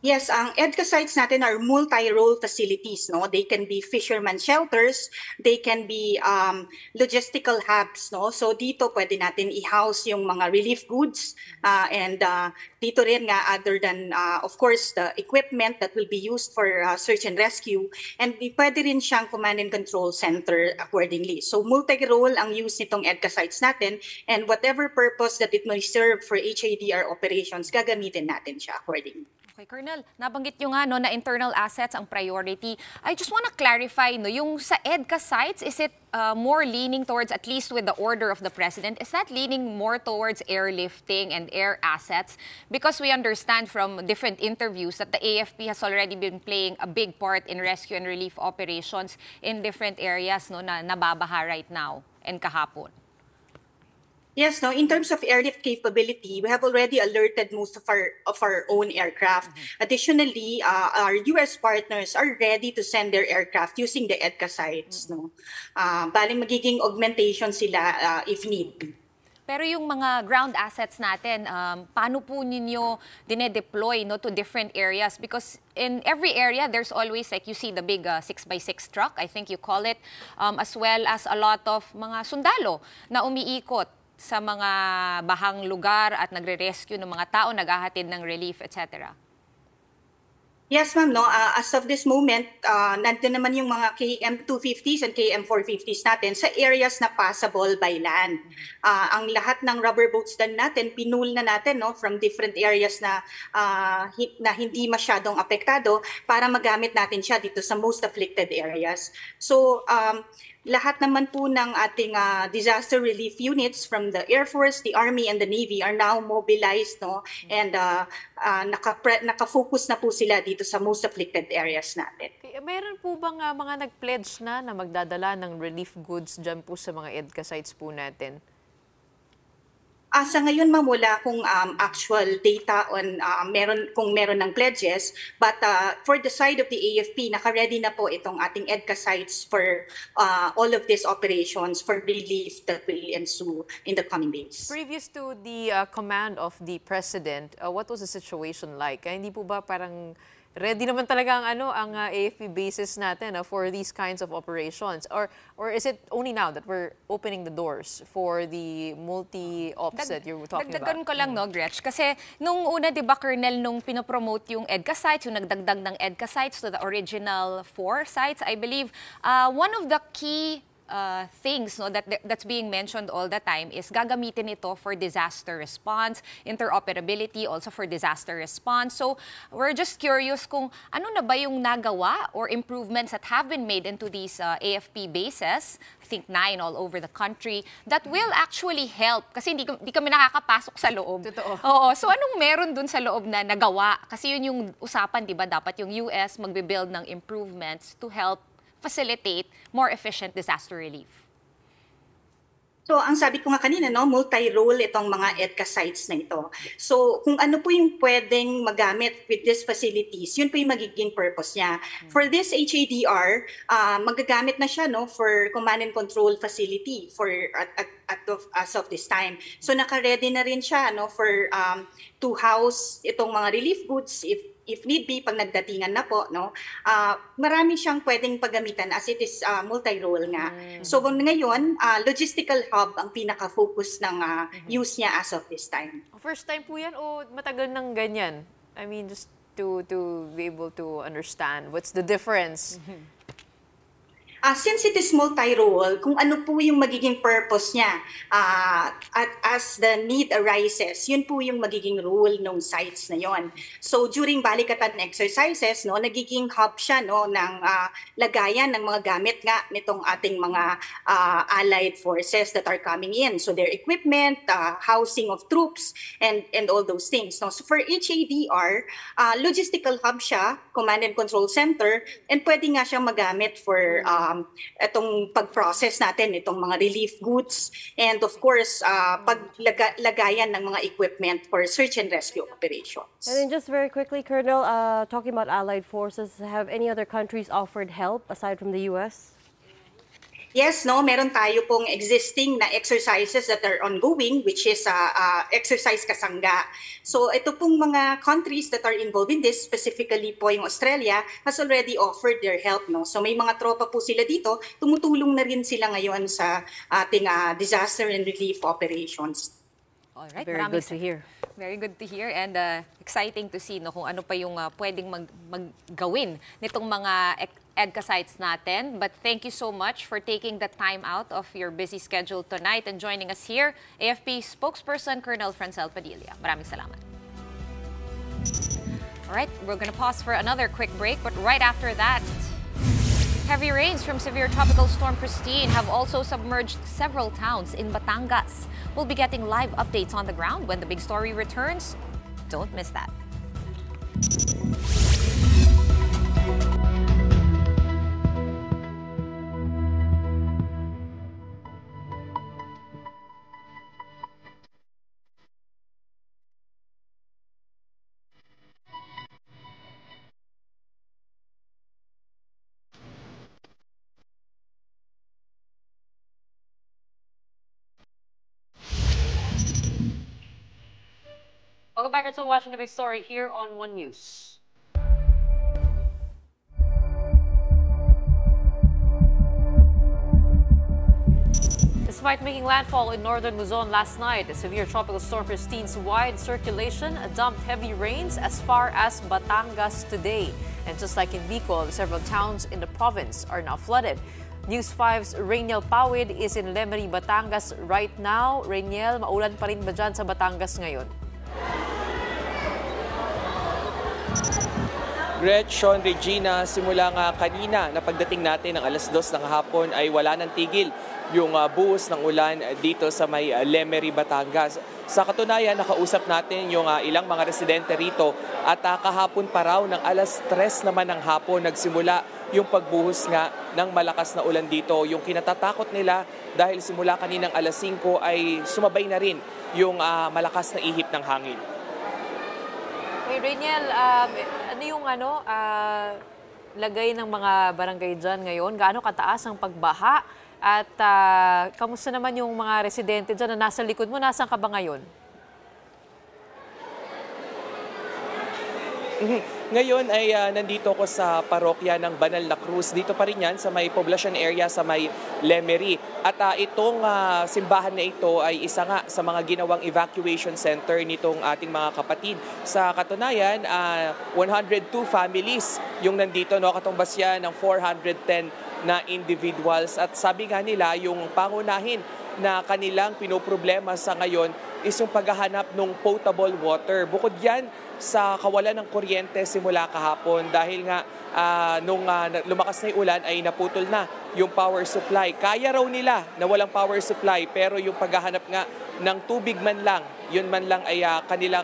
[SPEAKER 12] Yes, ang EDCA sites natin are multi-role facilities. No? They can be fisherman shelters, they can be logistical hubs. No? So dito pwede natin i-house yung mga relief goods and dito rin nga other than of course the equipment that will be used for search and rescue, and pwede rin siyang command and control center accordingly. So multi-role ang use nitong EDCA sites natin, and whatever purpose that it may serve for HADR operations, gagamitin natin siya accordingly.
[SPEAKER 3] Okay, Colonel, nabanggit nyo nga no, na internal assets ang priority. I just want to clarify, no, yung sa EDCA sites, is it more leaning towards, at least with the order of the President, is that leaning more towards airlifting and air assets? Because we understand from different interviews that the AFP has already been playing a big part in rescue and relief operations in different areas no, na nababaha right now and kahapon.
[SPEAKER 12] Yes, no. In terms of airlift capability, we have already alerted most of our own aircraft. Additionally, our U.S. partners are ready to send their aircraft using the EDCA sites. No, baling magiging augmentation sila if need.
[SPEAKER 3] Pero yung mga ground assets natin, paano po ninyo dinedeploy no, to different areas? Because in every area, there's always, like you see the big 6x6 truck, I think you call it, as well as a lot of mga sundalo na umiikot sa mga bahang lugar at nagre-rescue ng mga tao, naghahatid ng relief, etc.
[SPEAKER 12] Yes, ma'am. No? As of this moment, nandun naman yung mga KM250s and KM450s natin sa areas na passable by land. Ang lahat ng rubber boats din natin, pinul na natin no, from different areas na hindi masyadong apektado para magamit natin siya dito sa most afflicted areas. So, lahat naman po ng ating disaster relief units from the Air Force, the Army, and the Navy are now mobilized, no? And nakafocus na po sila dito sa most afflicted areas natin.
[SPEAKER 2] Meron po bang mga nag-pledge na magdadala ng relief goods dyan po sa mga EDCA sites po natin?
[SPEAKER 12] Sa ngayon, ma'am, wala kung actual data on kung meron ng pledges. But for the side of the AFP, naka-ready na po itong ating EDCA sites for all of these operations for relief that will ensue in the coming days.
[SPEAKER 2] Previous to the command of the President, what was the situation like? Hindi po ba parang ready naman talaga ang AFP bases natin for these kinds of operations? Or is it only now that we're opening the doors for the multi-ops that you're talking about?
[SPEAKER 3] Dagdagan ko lang, no, Gretch. Kasi nung una, di ba, Colonel, nung pinopromote yung EDCA sites, yung nagdagdag ng EDCA sites to the original 4 sites, I believe, one of the key things no, that's being mentioned all the time is gagamitin ito for disaster response, interoperability, also for disaster response. So we're just curious kung ano na ba yung nagawa or improvements that have been made into these AFP bases, I think 9 all over the country, that will actually help. Kasi hindi kami nakakapasok sa loob.
[SPEAKER 2] Totoo.
[SPEAKER 3] Oo. So anong meron dun sa loob na nagawa? Kasi yun yung usapan, di ba? Dapat yung US magbe-build ng improvements to help facilitate more efficient disaster relief.
[SPEAKER 12] So, ang sabi ko nga kanina, no, multi-role itong mga EDCA sites na ito. So, kung ano po yung pwedeng magamit with these facilities, yun po yung magiging purpose niya. For this HADR, magagamit na siya no, for command and control facility for as of this time. So, naka-ready na rin siya no, for to house itong mga relief goods if need be, pag nagdatingan na po, no, marami siyang pwedeng paggamitan as it is multi-role nga. So ngayon, logistical hub ang pinaka-focus ng use niya as of this time.
[SPEAKER 2] First time po yan o matagal nang ganyan? I mean, just to be able to understand what's the difference.
[SPEAKER 12] Since it is multi-role, kung ano po yung magiging purpose niya as the need arises, yun po yung magiging role ng sites na yon. So during balikatan exercises, no, nagiging hub siya no, ng lagayan ng mga gamit nga nitong ating mga allied forces that are coming in. So their equipment, housing of troops, and all those things. No? So for HADR, logistical hub siya, command and control center, and pwede nga siyang magamit for itong pag-process natin, itong mga relief goods, and of course, paglagayan ng mga equipment for search and rescue operations.
[SPEAKER 1] And then just very quickly, Colonel, talking about allied forces, have any other countries offered help aside from the U.S.?
[SPEAKER 12] Yes, no, meron tayo pong existing na exercises that are ongoing, which is exercise kasangga. So ito pong mga countries that are involved in this, specifically po yung Australia, has already offered their help. No? So may mga tropa po sila dito, tumutulong na rin sila ngayon sa ating disaster and relief operations.
[SPEAKER 3] Alright,
[SPEAKER 1] Very good to hear.
[SPEAKER 3] Very good to hear and exciting to see no, kung ano pa yung pwedeng maggawin nitong mga EDCA sites natin. But thank you so much for taking the time out of your busy schedule tonight and joining us here, AFP spokesperson Colonel Francel Padilla. Maraming salamat. Alright, we're gonna pause for another quick break, but right after that, heavy rains from severe Tropical Storm Kristine have also submerged several towns in Batangas. We'll be getting live updates on the ground when the big story returns. Don't miss that.
[SPEAKER 2] Welcome back to watching the big story here on One News. Despite making landfall in northern Luzon last night, the severe Tropical Storm Kristine's wide circulation dumped heavy rains as far as Batangas today. And just like in Bicol, several towns in the province are now flooded. News 5's Rainiel Pawid is in Lemery, Batangas right now. Rainiel, maulan pa rin ba dyan sa Batangas ngayon?
[SPEAKER 13] Gretchen, Regina, simula nga kanina na pagdating natin ng alas 2 ng hapon ay wala nang tigil yung buhos ng ulan dito sa may Lemery, Batangas. Sa katunayan, nakausap natin yung ilang mga residente rito at kahapon pa raw ng alas 3 naman ng hapon nagsimula yung pagbuhos nga ng malakas na ulan dito. Yung kinatatakot nila dahil simula kaninang alas 5 ay sumabay na rin yung malakas na ihip ng hangin.
[SPEAKER 2] Hey, Rainiel, ano yung lagay ng mga barangay dyan ngayon? Gaano kataas ang pagbaha? At kamusta naman yung mga residente dyan na nasa likod mo? Nasaan ka ba ngayon?
[SPEAKER 13] Ngayon ay nandito ko sa parokya ng Banal na Cruz. Dito pa rin yan sa may poblacion area sa may Lemery. At itong simbahan na ito ay isa nga sa mga ginawang evacuation center nitong ating mga kapatid. Sa katunayan, 102 families yung nandito. No? Katumbas yan ng 410 na individuals. At sabi nga nila, yung pangunahin na kanilang pinoproblema sa ngayon is yung paghahanap ng potable water. Bukod yan sa kawalan ng kuryente simula kahapon dahil nga nung lumakas na yung ulan ay naputol na yung power supply. Kaya raw nila na walang power supply pero yung paghahanap nga ng tubig man lang, yun man lang ay kanilang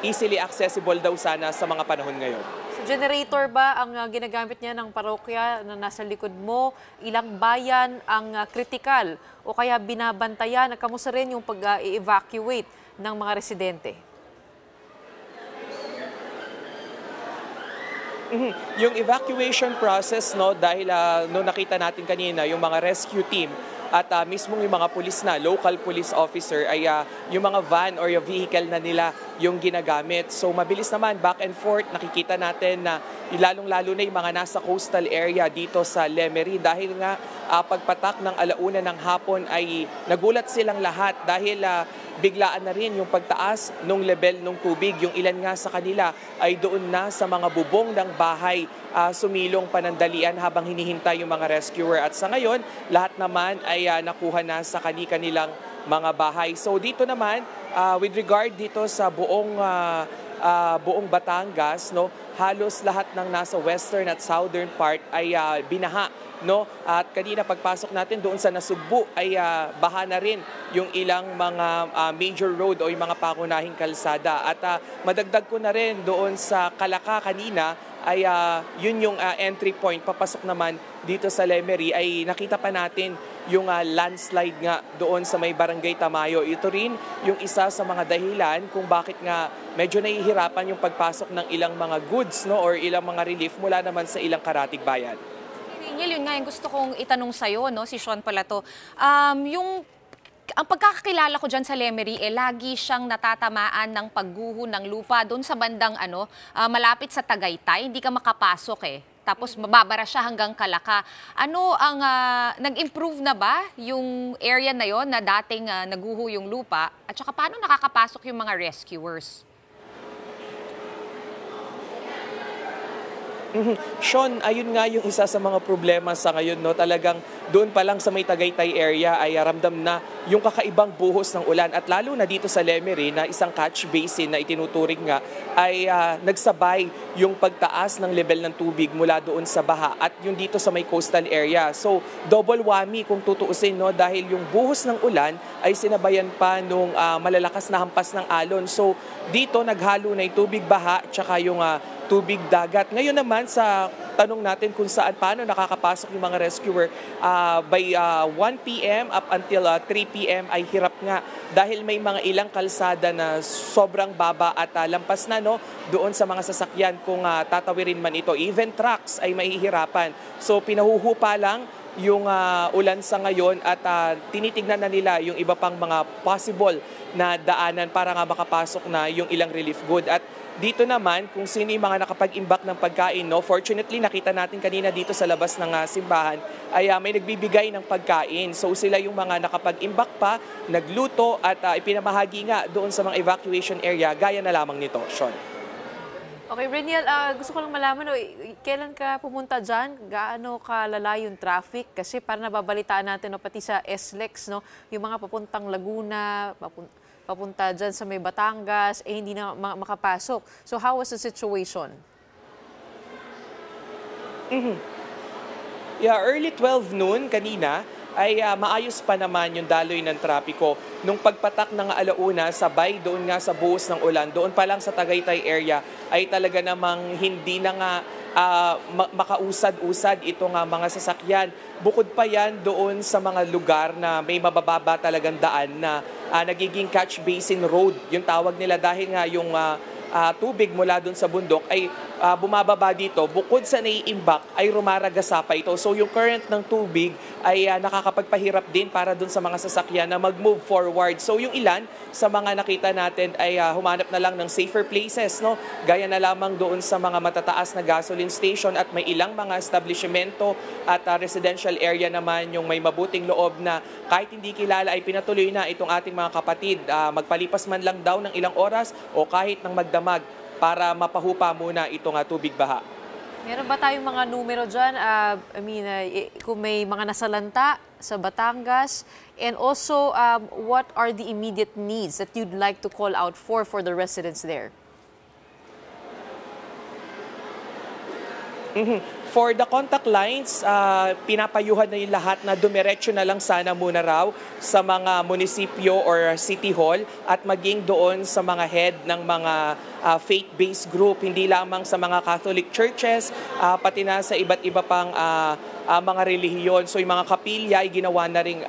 [SPEAKER 13] easily accessible daw sana sa mga panahon ngayon.
[SPEAKER 2] Generator ba ang ginagamit niya ng parokya na nasa likod mo? Ilang bayan ang kritikal o kaya binabantayan? Kamusta rin yung pag-evacuate ng mga residente?
[SPEAKER 13] Yung evacuation process, no, dahil no nakita natin kanina yung mga rescue team at mismong yung mga pulis na, local police officer ay yung mga van or yung vehicle na nila yung ginagamit. So mabilis naman, back and forth, nakikita natin na lalong-lalo na yung mga nasa coastal area dito sa Lemery dahil nga pagpatak ng alauna ng hapon ay nagulat silang lahat dahil biglaan na rin yung pagtaas ng level ng tubig. Yung ilan nga sa kanila ay doon na sa mga bubong ng bahay sumilong panandalian habang hinihintay yung mga rescuer. At sa ngayon, lahat naman ay nakuha na sa kanilang mga bahay. So dito naman, with regard dito sa buong Batangas, no, halos lahat ng nasa western at southern part ay binaha. No? At kanina pagpasok natin doon sa Nasugbu ay baha na rin yung ilang mga major road o yung mga pangunahing kalsada. At madagdag ko na rin doon sa Kalaka kanina ay yun yung entry point. Papasok naman dito sa Lemery ay nakita pa natin yung landslide nga doon sa may Barangay Tamayo. Ito rin yung isa sa mga dahilan kung bakit nga medyo nahihirapan yung pagpasok ng ilang mga goods, no, or ilang mga relief mula naman sa ilang karatig bayan.
[SPEAKER 3] Reniel, yun nga yung gusto kong itanong sa'yo, no? Si Shawn pala to. Ang pagkakakilala ko dyan sa Lemery, lagi siyang natatamaan ng pagguho ng lupa doon sa bandang malapit sa Tagaytay. Hindi ka makapasok Tapos mababara siya hanggang Kalaka. Ano ang nag-improve na ba yung area na yon na dating naguho yung lupa? At saka paano nakakapasok yung mga rescuers?
[SPEAKER 13] Shawn, ayun nga yung isa sa mga problema sa ngayon, no? Talagang doon pa lang sa may Tagaytay area ay ramdam na yung kakaibang buhos ng ulan. At lalo na dito sa Lemery na isang catch basin na itinuturing nga ay nagsabay yung pagtaas ng level ng tubig mula doon sa baha at yung dito sa may coastal area. So double whammy kung tutuusin, no? Dahil yung buhos ng ulan ay sinabayan pa nung malalakas na hampas ng alon. So dito naghalo na yung tubig baha tsaka yung tubig dagat. Ngayon naman sa tanong natin kung saan, paano nakakapasok yung mga rescuer, by 1 p.m. up until 3 p.m. ay hirap nga dahil may mga ilang kalsada na sobrang baba at lampas na, no, doon sa mga sasakyan kung tatawirin man ito. Even trucks ay mahihirapan. So pinahuhupa lang yung ulan sa ngayon at tinitignan na nila yung iba pang mga possible na daanan para nga makapasok na yung ilang relief good. At dito naman, kung sino yung mga nakapag-imbak ng pagkain, no? Fortunately, nakita natin kanina dito sa labas ng simbahan, ay may nagbibigay ng pagkain. So sila yung mga nakapag-imbak pa, nagluto at ipinamahagi nga doon sa mga evacuation area, gaya na lamang nito, Shawn.
[SPEAKER 2] Okay, Reniel, gusto ko lang malaman, kailan ka pumunta dyan? Gaano kalala yung traffic? Kasi para nababalitaan natin, pati sa SLEX, no, yung mga papuntang Laguna, papunta dyan sa may Batangas, hindi na makapasok. So how was the situation?
[SPEAKER 13] Yeah, early 12 noon kanina ay maayos pa naman yung daloy ng trapiko. Nung pagpatak ng alauna, sabay doon nga sa buhos ng ulan, doon pa lang sa Tagaytay area ay talaga namang hindi na nga makausad-usad itong mga sasakyan. Bukod pa yan doon sa mga lugar na may mabababa talagang daan na nagiging catch basin road, yung tawag nila, dahil nga yung tubig mula doon sa bundok ay bumababa dito. Bukod sa naiimbak ay rumaragasa pa ito. So yung current ng tubig ay nakakapagpahirap din para doon sa mga sasakyan na mag-move forward. So yung ilan sa mga nakita natin ay humanap na lang ng safer places, no? Gaya na lamang doon sa mga matataas na gasoline station at may ilang mga establishmento at residential area naman yung may mabuting loob na kahit hindi kilala ay pinatuloy na itong ating mga kapatid. Magpalipas man lang daw ng ilang oras o kahit ng magdamag para mapahupa muna itong tubig baha.
[SPEAKER 2] Meron ba tayong mga numero dyan? Kung may mga nasalanta sa Batangas, and also what are the immediate needs that you'd like to call out for the residents there?
[SPEAKER 13] For the contact lines, pinapayuhan na yung lahat na dumiretso na lang sana muna raw sa mga munisipyo or city hall at maging doon sa mga head ng mga faith-based group, hindi lamang sa mga Catholic churches, pati na sa iba't iba pang mga relihiyon. So yung mga kapilya ay ginawa na ring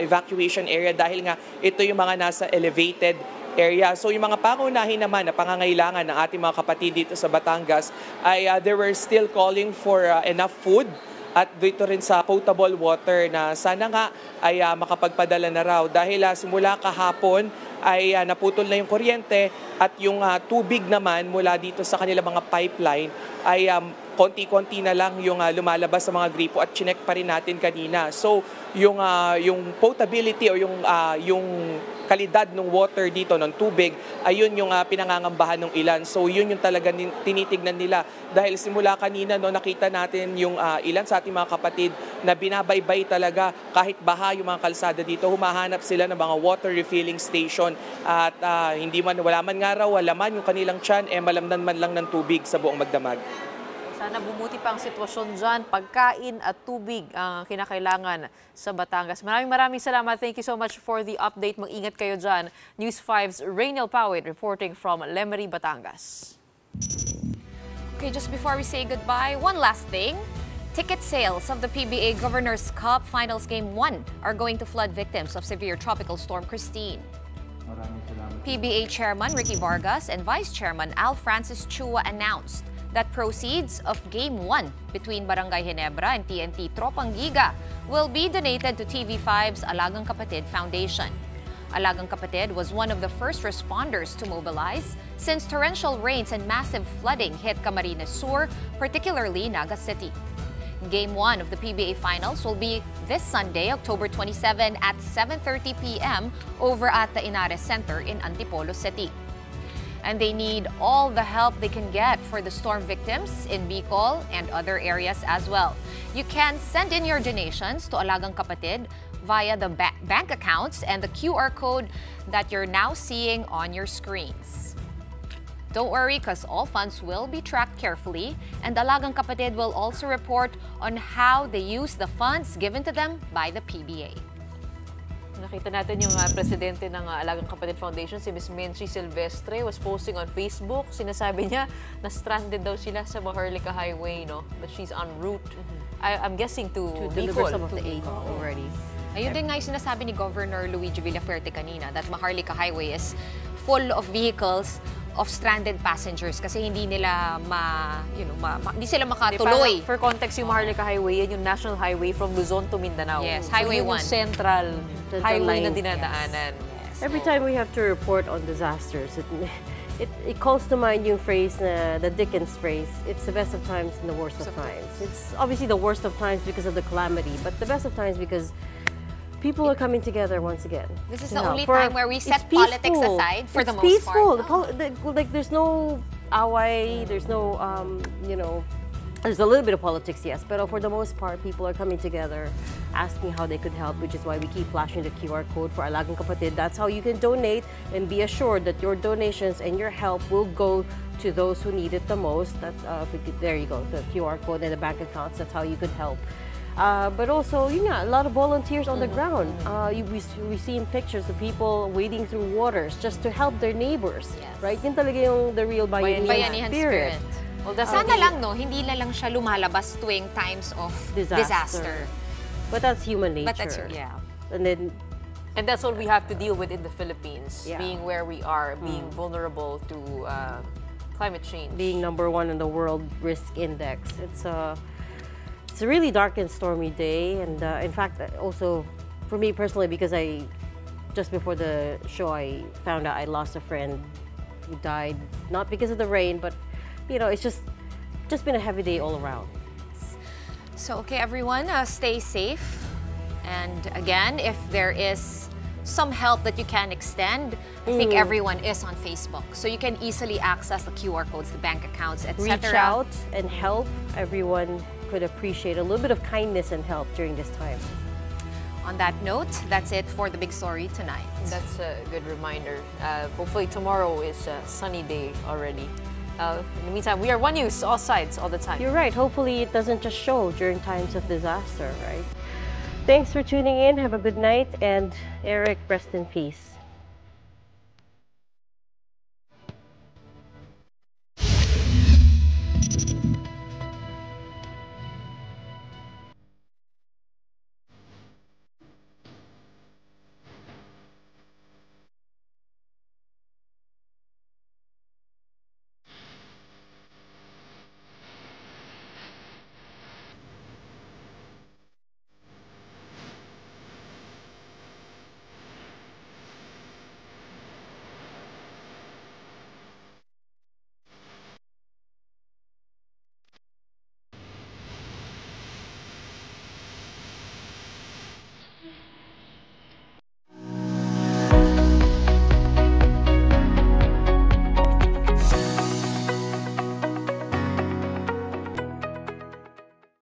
[SPEAKER 13] evacuation area dahil nga ito yung mga nasa elevated area. So yung mga pangunahin naman na pangangailangan ng ating mga kapatid dito sa Batangas ay they were still calling for enough food at dito rin sa potable water na sana nga ay makapagpadala na raw dahil simula kahapon ay naputol na yung kuryente at yung tubig naman mula dito sa kanila mga pipeline ay konti-konti na lang yung lumalabas sa mga gripo at chinek pa rin natin kanina. So yung potability o yung kalidad ng water dito, ng tubig, ayun yung pinangangambahan ng ilan. So yun yung talaga tinitignan nila. Dahil simula kanina, no, nakita natin yung ilan sa ating mga kapatid na binabaybay talaga kahit baha yung mga kalsada dito. Humahanap sila ng mga water refilling station at wala man nga raw, wala man yung kanilang tiyan, malamnan man lang ng tubig sa buong magdamag.
[SPEAKER 2] Sana bumuti pa ang sitwasyon dyan. Pagkain at tubig ang kinakailangan sa Batangas. Maraming salamat. Thank you so much for the update. Mag-ingat kayo dyan. News 5's Rainiel Pawit reporting from Lemery, Batangas.
[SPEAKER 3] Okay, just before we say goodbye, one last thing. Ticket sales of the PBA Governor's Cup Finals Game 1 are going to flood victims of severe Tropical Storm Kristine. PBA Chairman Ricky Vargas and Vice Chairman Al Francis Chua announced that proceeds of Game 1 between Barangay Ginebra and TNT Tropang Giga will be donated to TV5's Alagang Kapatid Foundation. Alagang Kapatid was one of the first responders to mobilize since torrential rains and massive flooding hit Camarines Sur, particularly Naga City. Game 1 of the PBA Finals will be this Sunday, October 27 at 7:30 p.m. over at the Inares Center in Antipolo City. And they need all the help they can get for the storm victims in Bicol and other areas as well. You can send in your donations to Alagang Kapatid via the bank accounts and the QR code that you're now seeing on your screens. Don't worry, because all funds will be tracked carefully, and Alagang Kapatid will also report on how they use the funds given to them by the PBA.
[SPEAKER 2] Nakita natin yung presidente ng Alagang Kapatid Foundation, si Ms. Menchi Silvestre, was posting on Facebook. Sinasabi niya na stranded daw sila sa Maharlika Highway, no? But she's en route, I'm guessing, to
[SPEAKER 1] deliver
[SPEAKER 2] Bicol.
[SPEAKER 1] some of the aid already.
[SPEAKER 3] Ayun din nga yung sinasabi ni Governor Luigi Villafuerte kanina, that Maharlika Highway is full of vehicles of stranded passengers kasi hindi nila hindi sila makatuloy.
[SPEAKER 2] For context, yung Maharlika Highway, yan yung national highway from Luzon to Mindanao.
[SPEAKER 3] Yes, Highway 1.
[SPEAKER 2] Central highway na dinadaanan.
[SPEAKER 1] Yes. Every time we have to report on disasters, it calls to mind yung phrase, the Dickens phrase, it's the best of times and the worst of times. It's obviously the worst of times because of the calamity, but the best of times because people are coming together once again.
[SPEAKER 3] This is the only time where we set politics aside for the most
[SPEAKER 1] peaceful.
[SPEAKER 3] part.
[SPEAKER 1] Like there's no away, there's no there's a little bit of politics, yes, but for the most part, people are coming together, asking how they could help, which is why we keep flashing the QR code for Alagang Kapatid. That's how you can donate and be assured that your donations and your help will go to those who need it the most. There you go, the QR code and the bank accounts. That's how you could help. But also, a lot of volunteers on the ground. We've seen pictures of people wading through waters just to help their neighbors, right? Yun talaga yung the real bayanihan spirit.
[SPEAKER 3] Well, sana lang, hindi na lang siya lumalabas tuwing times of disaster.
[SPEAKER 1] But that's human nature.
[SPEAKER 3] But that's,
[SPEAKER 1] And
[SPEAKER 2] that's what we have to deal with in the Philippines, being where we are, being vulnerable to climate change.
[SPEAKER 1] Being #1 in the World Risk Index. It's a really dark and stormy day, and in fact, also for me personally, because just before the show, I found out I lost a friend who died, not because of the rain, but it's just been a heavy day all around.
[SPEAKER 3] So, okay, everyone, stay safe. And again, if there is some help that you can extend, I think everyone is on Facebook. So you can easily access the QR codes, the bank accounts, etc.
[SPEAKER 1] Reach out and help. Everyone could appreciate a little bit of kindness and help during this time.
[SPEAKER 3] On that note, that's it for the big story tonight.
[SPEAKER 2] That's a good reminder. Hopefully tomorrow is a sunny day already. In the meantime, we are One News, all sides, all the time.
[SPEAKER 1] You're right. Hopefully it doesn't just show during times of disaster, right? Thanks for tuning in. Have a good night. And Eric, rest in peace.